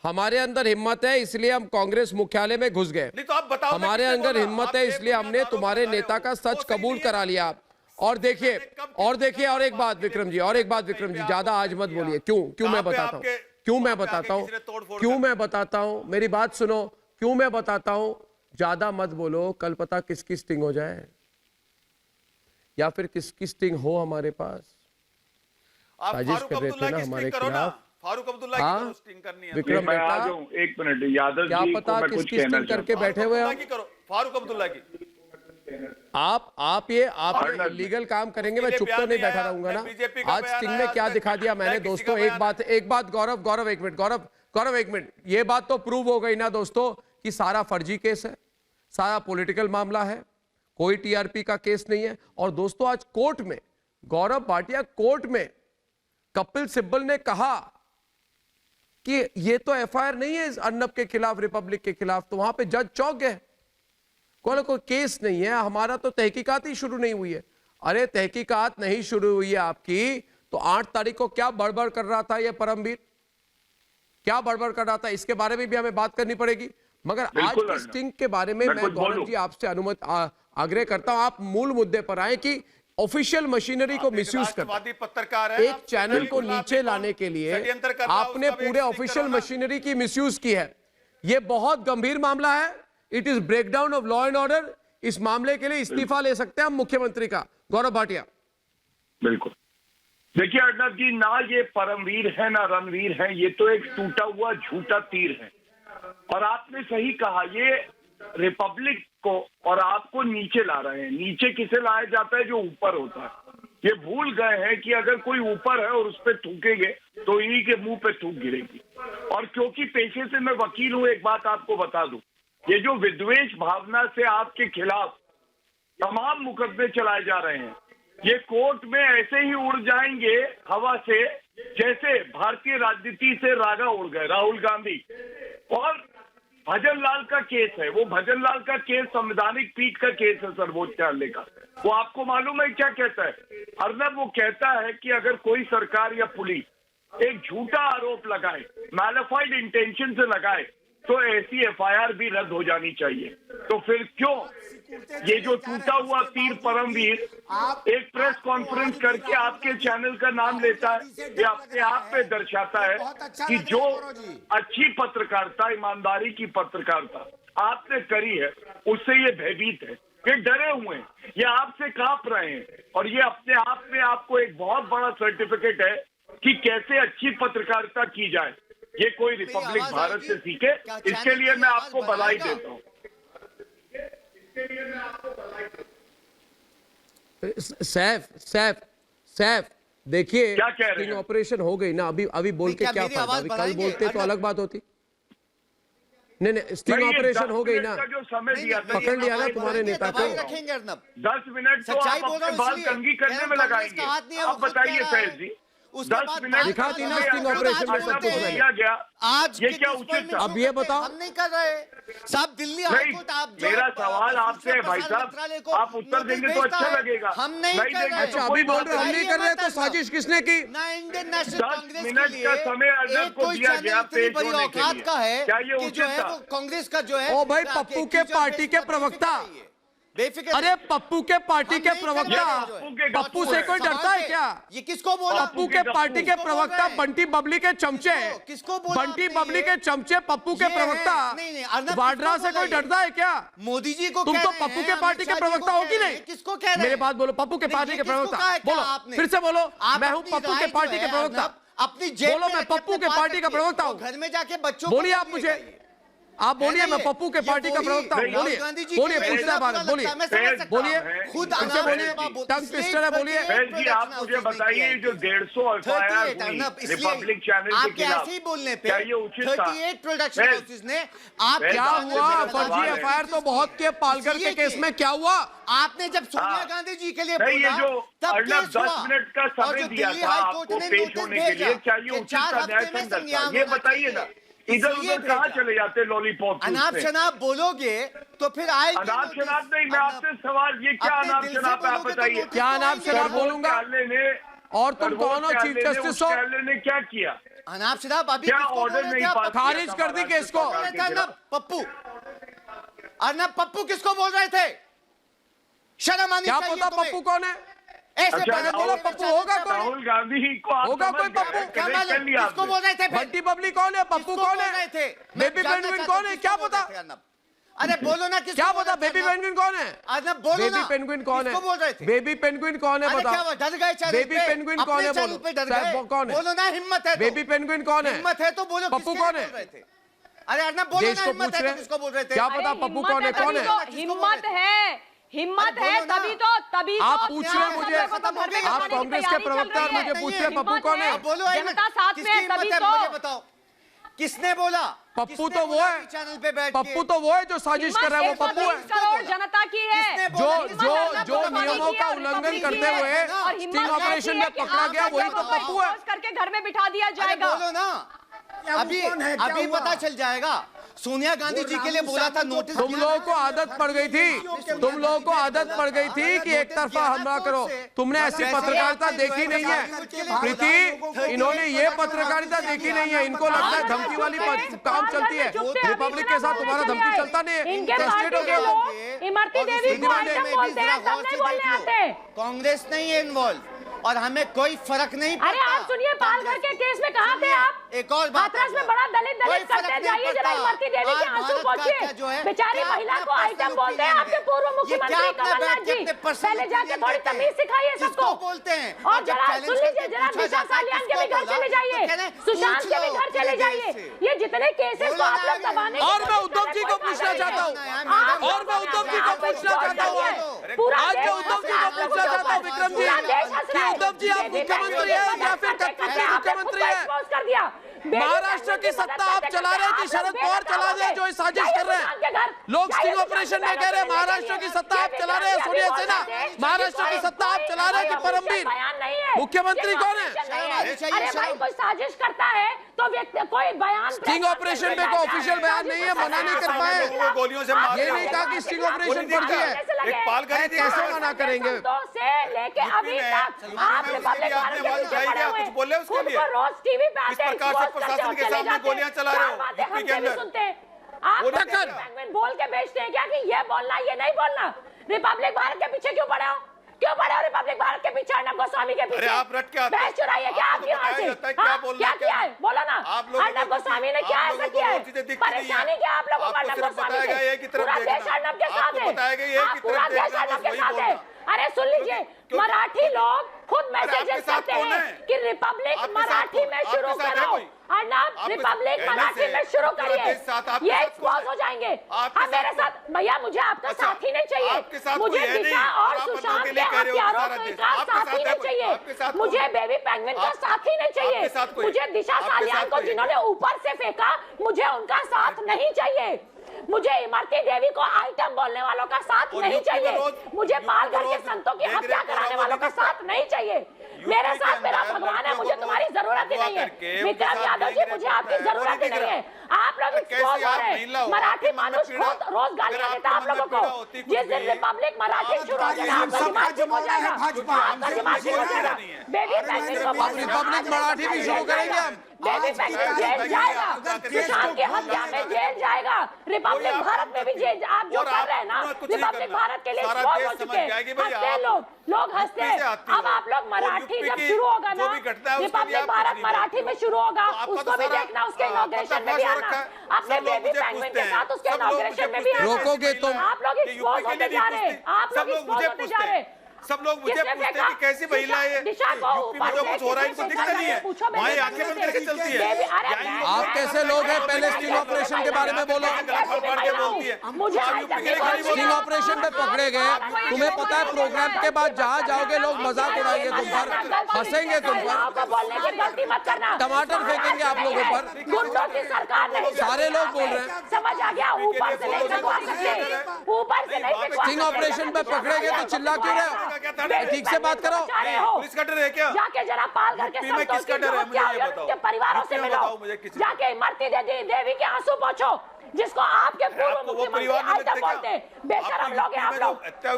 हमारे अंदर हिम्मत है, इसलिए हम कांग्रेस मुख्यालय में घुस गए। तो आप बताओ, हमारे अंदर हिम्मत है, इसलिए हमने तुम्हारे नेता का सच कबूल करा लिया। और देखिए और एक बात विक्रम जी, ज्यादा आज मत बोलिए। क्यों मैं बताता हूं, मेरी बात सुनो, क्यों मैं बताता हूं, ज्यादा मत बोलो, कल पता किसकी स्टिंग हो जाए, या फिर किसकी स्टिंग हो हमारे पास। साजिश कर रहे थे ना हमारे खिलाफ, फारूक अब्दुल्ला की स्टिंग करनी है। विक्रम मैं आ जाऊं, एक मिनट, यादव क्या जी पता को मैं कुछ किसकी कहना स्टिंग करके बैठे हुए हैं फारूक अब्दुल्ला की। आप ये लीगल काम करेंगे, मैं चुप तो नहीं बैठा रहूंगा ना। आज स्टिंग में क्या दिखा दिया मैंने दोस्तों, एक बात गौरव एक मिनट, ये बात तो प्रूव हो गई ना दोस्तों कि सारा फर्जी केस है, सारा पॉलिटिकल मामला है, कोई टीआरपी का केस नहीं है। और दोस्तों आज कोर्ट में गौरव भाटिया, कोर्ट में कपिल सिब्बल ने कहा कि ये तो एफआईआर नहीं है अर्नब के खिलाफ, रिपब्लिक के खिलाफ, तो वहां पे जज चौंक गए, कोई केस नहीं है, हमारा तो तहकीकात ही शुरू नहीं हुई है। अरे तहकीकात नहीं शुरू हुई है आपकी, तो 8 तारीख को क्या बड़बड़ कर रहा था ये परमवीर, क्या बड़बड़ कर रहा था, इसके बारे में भी हमें बात करनी पड़ेगी। मगर आज की स्टिंग के बारे में मैं गौरव जी आपसे अनुमति आग्रह करता हूं, आप मूल मुद्दे पर आए कि ऑफिशियल मशीनरी को मिसयूज करता है। राष्ट्रवादी पत्रकार है, एक चैनल को नीचे लाने के लिए षड्यंत्र कर रहा है, आपने उसका भी पूरे एक ऑफिशियल स्टिकर मशीनरी की मिसयूज की है। यह बहुत गंभीर मामला है। It is breakdown of law and order. इस मामले के लिए इस्तीफा ले सकते हैं हम मुख्यमंत्री का। गौरव भाटिया। बिल्कुल। देखिए अर्नब जी, ना ये परमवीर है ना रणवीर है, ये तो एक टूटा हुआ झूठा तीर है। और आपने सही कहा, ये रिपब्लिक को और आपको नीचे ला रहे हैं। नीचे किसे लाया जाता है? जो ऊपर होता है। ये भूल गए हैं कि अगर कोई ऊपर है और उस पर थूकेंगे तो इन्हीं के मुंह पे थूक गिरेगी। और क्योंकि पेशे से मैं वकील हूं, एक बात आपको बता दूं, ये जो विद्वेष भावना से आपके खिलाफ तमाम मुकदमे चलाए जा रहे हैं, ये कोर्ट में ऐसे ही उड़ जाएंगे हवा से जैसे भारतीय राजनीति से रागा उड़ गए राहुल गांधी। और भजन लाल का केस है, वो भजन लाल का केस संवैधानिक पीठ का केस है सर्वोच्च न्यायालय का। वो आपको मालूम है क्या कहता है अर्नब? वो कहता है कि अगर कोई सरकार या पुलिस एक झूठा आरोप लगाए, मैलिफाइड इंटेंशन से लगाए, तो ऐसी एफआईआर भी रद्द हो जानी चाहिए। तो फिर क्यों ये जो टूटा हुआ तीर परमवीर एक प्रेस कॉन्फ्रेंस करके आपके चैनल का नाम लेता है? ये अपने आप में दर्शाता है कि जो अच्छी पत्रकारिता, ईमानदारी की पत्रकारिता आपने करी है, उससे ये भयभीत है, ये डरे हुए हैं, ये आपसे कांप रहे हैं। और ये अपने आप में आपको एक बहुत बड़ा सर्टिफिकेट है कि कैसे अच्छी पत्रकारिता की जाए। ये कोई रिपब्लिक भारत से सीखे, इसके लिए मैं आपको बधाई देता हूँ। सैफ देखिए, क्या कह रहे हैं? ऑपरेशन हो गई ना, अभी बोल के क्या फायदा? अभी कल बोलते तो अलग बात होती। नहीं, स्टिंग ऑपरेशन हो गई ना, जो समय दिया था, पकड़ लिया ना तुम्हारे नेता को। 10 मिनट तो आप अपने बाल कंघी करने में लगाएंगे। आप बताइए फैज जी, 10 मिनट दिखा दी ना स्टिंग ऑपरेशन में सब कुछ किया गया। आज ये क्या उचित था? अब ये बताओ। हम नहीं कर रहे साहब। दिल्ली हाईकोर्ट आप मेरा सवाल आपसे है भाई साहब, आप उत्तर देंगे तो अच्छा लगेगा। हम नहीं कर रहे। अच्छा, अभी बोल रहे हम नहीं कर रहे, तो साजिश किसने की? ना इंडियन नेशनल 10 कांग्रेस मिनट का समय अर्नब को दिया गया पेश बड़ी होने के औकात लिए। का है क्या ये कि जो उचित है था? वो कांग्रेस का जो है ओ भाई, पप्पू के पार्टी के प्रवक्ता, बेफिक्र। अरे पप्पू के पार्टी के प्रवक्ता, पप्पू से कोई डरता है क्या? ये किसको बोला? पप्पू के पार्टी के प्रवक्ता बंटी बबली के चमचे, किसको बोला? बंटी बबली के चमचे पप्पू के प्रवक्ता वाड्रा से कोई डरता है क्या? मोदी जी को तुम तो पप्पू के पार्टी के प्रवक्ता हो कि नहीं? किसको कह रहे हैं? मेरे बात बोलो, पप्पू के पार्टी के प्रवक्ता बोलो, फिर से बोलो। मैं हूँ पप्पू के पार्टी के प्रवक्ता। अपनी जेब बोलो, मैं पप्पू के पार्टी का प्रवक्ता हूँ। घर में जाके बच्चों बोलिए आप मुझे, आप बोलिए, मैं पप्पू के पार्टी का प्रवक्ता हूँ। बोलिए बोलिए, पूछना है भारत, बोलिए बोलिए, खुद फिर से बोलिए, टंग ट्विस्टर है, बोलिए। फैज जी, आप मुझे बताइए, जो 150 एफआईआर हुई रिपब्लिक चैनल के खिलाफ, ऐसे ही बोलने पे क्या ये उचित था? 38 प्रोडक्शन हाउसेस ने आप क्या हुआ? फर्जी एफआईआर तो बहुत किए। पालघर के केस में क्या हुआ? आपने जब सोनिया गांधी जी के लिए नहीं, ये बोला, जो तब अर्नब केस 10 हुआ। मिनट का और समय जो दिया दिल्ली था हाई आपको कोर्ट ने पेश नोटिस होने के लिए, भेजा क्या ये कि उचित 4 था, हफ्ते न्याय में संगत था? संज्ञान ये होना बताइए ना, चाहिए। इधर इसलिए उधर कहाँ भेजा। चले जाते लॉलीपॉप अनाप शनाप बोलोगे तो फिर आएगी अनाप शनाप नहीं। मैं आपसे सवाल, ये क्या अपने अनाप दिल से शनाप है, आप बोलोगे तो बताइए। नोटिस क्या अनाप शनाप बोलूंगा? और तुम कौन हो? चीफ जस्टिस हो? न्यायालय ने क्या किया? अनाप शनाप अभी क्या किसको ऑर्डर बोल रहे नहीं थे आप? पास किया खारिज कर दी केस को। बोल रहे थे अर्नब पप्पू। अर्नब पप्पू किसको बोल रहे थे? शर्म आनी क्या चाहिए पता तुम्हें। पप्पू कौन है? ऐसे अच्छा, मैंने बोला पप्पू होगा कोई? राहुल गांधी को आप होगा समझ कोई गए, पप्पू? क्या कनेक्ट मालूम कर लिया किसको आपने। बोल रहे थे? बंटी बबली कौन है? पप्पू किसको कौन बोल रहे है? थे? बेबी मैं जानना पेंगुइन चाहता कौन हूं, है? किसको क्या बोल पता? रहे थे अर्नब? अरे बोलो ना, किसको क्या बोल पता? रहे थे बेबी अर्नब? पेंगुइन कौन है? अर्नब बोलो बेबी ना, पेंगुइन कौन है? किसको बोल रहे थे? बेबी पेंगुइन कौन है? अरे क्या बताओ। वो डर गए चैनल बेबी पे? पेंगुइन कौन अपने है? चैनल बोलो। पे डर साहब, गए? कौन है? बोलो ना, हिम्मत है तो। बेबी पेंगुइन कौन है? हिम्मत है तो बोलो, पप्पू किसके कौन लिए है? बोल रहे थे? अरे अर्नब बोलो देश ना, को हिम्मत पूछ है रहे तो किसको बोल रहे थे? क्या पता पप्पू कौन है? कौन है? हिम्मत है, हिम्मत अरे है, बोलो ना। तभी तो आप पूछ रहे हैं मुझे, सब लोगों को घर में आप बिठाने की कांग्रेस के तैयारी चल प्रवक्ता रही है। मुझे पूछ रहे हैं पप्पू हिम्मत कौन है? अब बोलो, जनता साथ में है, किसकी तभी हिम्मत है? तो। मुझे बताओ, किसने बोला? पप्पू किसने तो वो बोला है, कि चैनल पे बैठ पप्पू तो वो है जो साजिश कर रहा है, वो पप्पू है। 130 करोड़ जनता की है। किसने जो बोला? जो जो नियमों का उल्लंघन करते हुए स्टिंग ऑपरेशन में पकड़ा गया, वही तो पप्पू है। करके घर में बिठा दिया अरे जाएगा। बोलो ना, अभी पता चल जाएगा। सोनिया गांधी जी के लिए बोला था नोटिस। तुम लोगों को आदत पड़ गई थी, तुम लोगों को आदत पड़ गई थी कि एक तरफा हमला करो। तुमने ऐसी पत्रकारिता देखी नहीं है प्रीति, इन्होंने ये पत्रकारिता देखी नहीं है। इनको लगता है धमकी वाली काम चलती है, रिपब्लिक के साथ तुम्हारा धमकी चलता नहीं है। इमरती देवी को आइटम बोलते हैं, तब नहीं बोलने आते। कांग्रेस नहीं है इन्वॉल्व और हमें कोई फर्क नहीं पड़ता। अरे आप सुनिए, पालघर के केस में कहाँ थे आप? एक और बात, हाथरस में बड़ा दलित करते हैं, जाइए जरा इमरती देवी के आंसू पोंछिए। बेचारी महिला को आइटम बोलते हैं आपके पूर्व मुख्यमंत्री कमलनाथ जी। पहले जाके थोड़ी तमीज सिखाइए सबको बोलते हैं। और जरा सुन लीजिए, जरा दिशा सालियान के भी घर चले जाइए, सुशांत के भी घर चले जाइए। ये जितने केसेस को आप लोग दबाने, और मैं उद्धव जी को पूछना चाहता हूँ, और मैं उद्धव जी को पूछना चाहता हूँ, आज मैं उद्धव जी को पूछना चाहता हूँ विक्रम जी, कि उद्धव जी आप मुख्यमंत्री है या फिर कठपुतली मुख्यमंत्री है? महाराष्ट्र की सत्ता आप चला रहे हैं कि शरद पवार चला रहे हैं जो साजिश कर रहे हैं? लोग स्टिंग ऑपरेशन में कह रहे हैं महाराष्ट्र की सत्ता आप चला रहे हैं सोनिया सेना, महाराष्ट्र की सत्ता आप चला रहे हैं कि परमवीर? मुख्यमंत्री कौन है? अरे भाई कोई साजिश करता है तो व्यक्ति कोई बयान, स्टिंग ऑपरेशन में कोई ऑफिशियल बयान नहीं है, मना नहीं कर पाए। गोलियों से ये नहीं कहा कि स्टिंग ऑपरेशन फर्जी है, कैसे मना करेंगे? से लेके अभी तक आप रिपब्लिक भारत के पीछे पड़े हुए हैं। बोले उसके लिए खुद को रोज टीवी पे आते हैं, प्रशासन के सामने गोलियां चला रहे हो यूपी के अंदर। सुनते हैं आप बोल के बेचते हैं क्या कि ये बोलना ये नहीं बोलना? रिपब्लिक भारत के पीछे क्यों पड़े हो? क्यों पड़े हो रिपब्लिक भारत के पीछे? अर्नब गोस्वामी के पीछे आप रट के आते हैं, चुराइए क्या आपकी वहां से? क्या किया है बोलो ना? अर्नब गोस्वामी ने क्या ऐसा किया है? परेशानी क्या आप लोगों को अर्नब गोस्वामी से? पूरा देश अर्नब के साथ है, पूरा देश अर्नब के साथ है। अरे सुन लीजिए, मराठी लोग खुद मैसेजेस करते हैं कि रिपब्लिक मराठी में शुरू करो। अर्नब रिपब्लिक मराठी में शुरू करिए, ये एक्सपोज हो जाएंगे। अब मेरे साथ भैया, मुझे आपका साथ ही नहीं चाहिए, मुझे दिशा और सुशांत के हत्यारों का साथ ही नहीं चाहिए, मुझे बेबी पेंगुइन का साथ ही नहीं चाहिए, मुझे दिशा सालियान को जिन्होंने ऊपर से फेंका मुझे उनका साथ नहीं चाहिए, मुझे इमरती देवी को आइटम बोलने वालों का साथ नहीं चाहिए, मुझे पालघर के संतों की हत्या कराने वालों का साथ नहीं चाहिए। मेरे साथ मेरा भगवान है, मुझे तुम्हारी जरूरत ही नहीं है। विक्रम यादव जी, मुझे आपकी जरूरत ही नहीं है। आप लोग एक्सपोज हो रहे हैं। मराठी मानुष खुद रोज गालियां देता है आप लोगों को। जिस दिन रिपब्लिक मराठी शुरू हो जाएगा आपका दिमाग ठीक हो जाएगा, आपका दिमाग ठीक हो जाएगा। बेबी पेंगुइन को रिपब्लिक मराठी भी शुरू करेंगे हम। बेबी पेंगुइन जेल जाएगा, सुशांत की हत्या में जेल जाएगा, रिपब्लिक भारत में भी जेल। आप जो कर रहे हैं ना, रिपब्लिक भारत के लिए एक्सपोज हो चुके हैं। हंसते हैं लोग हंसते हैं। अब आप लोग मराठी जब शुरू होगा ना, रिपब्लिक भारत मराठी में शुरू होगा, उसको भी देखना, उसके इनॉग्रेशन में भी आना, अपने बेबी पेंगुइन के साथ उसके इनॉग्रेशन में भी आना। रोकोगे तुम? आप लोग एक्सपोज होते जा रहे हैं, आप लोग एक्सपोज होते जा रहे हैं। सब लोग मुझे पूछते हैं कि कैसी महिला है, यूपी में जो कुछ हो रहा है इनको दिखता नहीं है, वहाँ आंखें बंद करके चलती है। आप कैसे लोग हैं? पहले स्टिंग ऑपरेशन के बारे में बोलो। स्टिंग ऑपरेशन में पकड़े गए, तुम्हें पता है प्रोग्राम के बाद जहाँ जाओगे लोग मजाक उड़ाएंगे तुम पर, हंसेंगे तुम पर, टमाटर फेंकेंगे आप लोगों पर। गुंडों की सरकार नहीं, सारे लोग बोल रहे हैं। समझ आ गया, ऊपर से नहीं फेंकवा सकते, ऊपर से नहीं फेंकवा। स्टिंग ऑपरेशन में पकड़े गए तो चिल्ला क्यों रहे हो? ठीक से बात करो। पुलिस का डर है क्या? जाके जरा पालघर के संतों किसका डर है मुझे ये बताओ, के परिवारों से मिलो, जाके इमरती देवी के आंसू पोंछो, जिसको आपके पूर्व मुख्यमंत्री आइटम बोलते हैं। बेशरम लोग हैं आप लोग,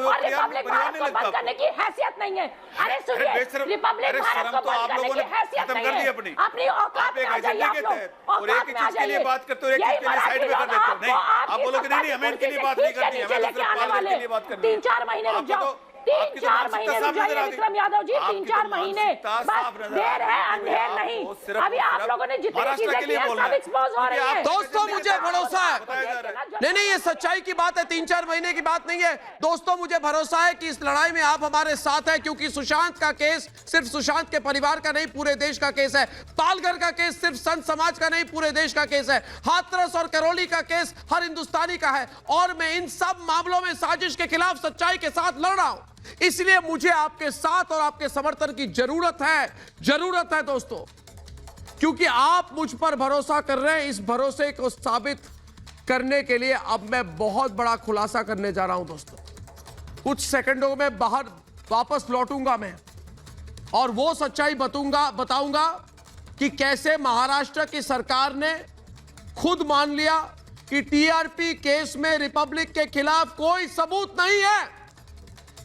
और रिपब्लिक भारत को बंद करने की हैसियत नहीं है। अरे सुनिए, रिपब्लिक भारत को बंद करने की हैसियत नहीं है, अपनी औकात में आ जाइए आप लोग, औकात में आ जाइए। बात करते हो, एक चीज के लिए साइड में कर देते हो। नहीं, आप बोलोगे नहीं, हमें इनके लिए बात नहीं करनी है, हमें सिर्फ पालघर के लिए बात करनी है। 3-4 महीने रुक जाओ, 3-4 महीने रुक जाइए विक्रम यादव जी, 3-4 महीने बस, देर है अंधेर नहीं। अभी आप लोगों ने जितनी चीजें की हैं सब एक्सपोज हो रही है। दोस्तों मुझे भरोसा है, नहीं ये सच्चाई की बात है, 3-4 महीने की बात नहीं है। दोस्तों मुझे भरोसा है कि इस लड़ाई में आप हमारे साथ हैं, क्योंकि सुशांत का केस सिर्फ सुशांत के परिवार का नहीं, पूरे देश का केस है। पालघर का केस सिर्फ संत समाज का नहीं, पूरे देश का केस है। हाथरस और करौली का केस हर हिंदुस्तानी का है, और मैं इन सब मामलों में साजिश के खिलाफ सच्चाई के साथ लड़ रहा हूं। इसलिए मुझे आपके साथ और आपके समर्थन की जरूरत है दोस्तों, क्योंकि आप मुझ पर भरोसा कर रहे हैं। इस भरोसे को साबित करने के लिए अब मैं बहुत बड़ा खुलासा करने जा रहा हूं दोस्तों। कुछ सेकंडों में बाहर वापस लौटूंगा मैं, और वो सच्चाई बताऊंगा कि कैसे महाराष्ट्र की सरकार ने खुद मान लिया कि टीआरपी केस में रिपब्लिक के खिलाफ कोई सबूत नहीं है।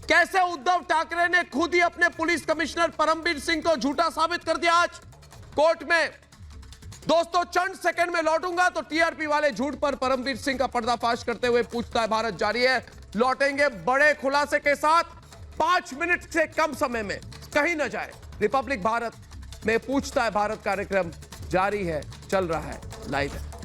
कैसे उद्धव ठाकरे ने खुद ही अपने पुलिस कमिश्नर परमबीर सिंह को झूठा साबित कर दिया आज कोर्ट में। दोस्तों चंद सेकंड में लौटूंगा तो टीआरपी वाले झूठ पर परमबीर सिंह का पर्दाफाश करते हुए पूछता है भारत जारी है। लौटेंगे बड़े खुलासे के साथ 5 मिनट से कम समय में, कहीं ना जाए। रिपब्लिक भारत में पूछता है भारत कार्यक्रम जारी है, चल रहा है, लाइव है।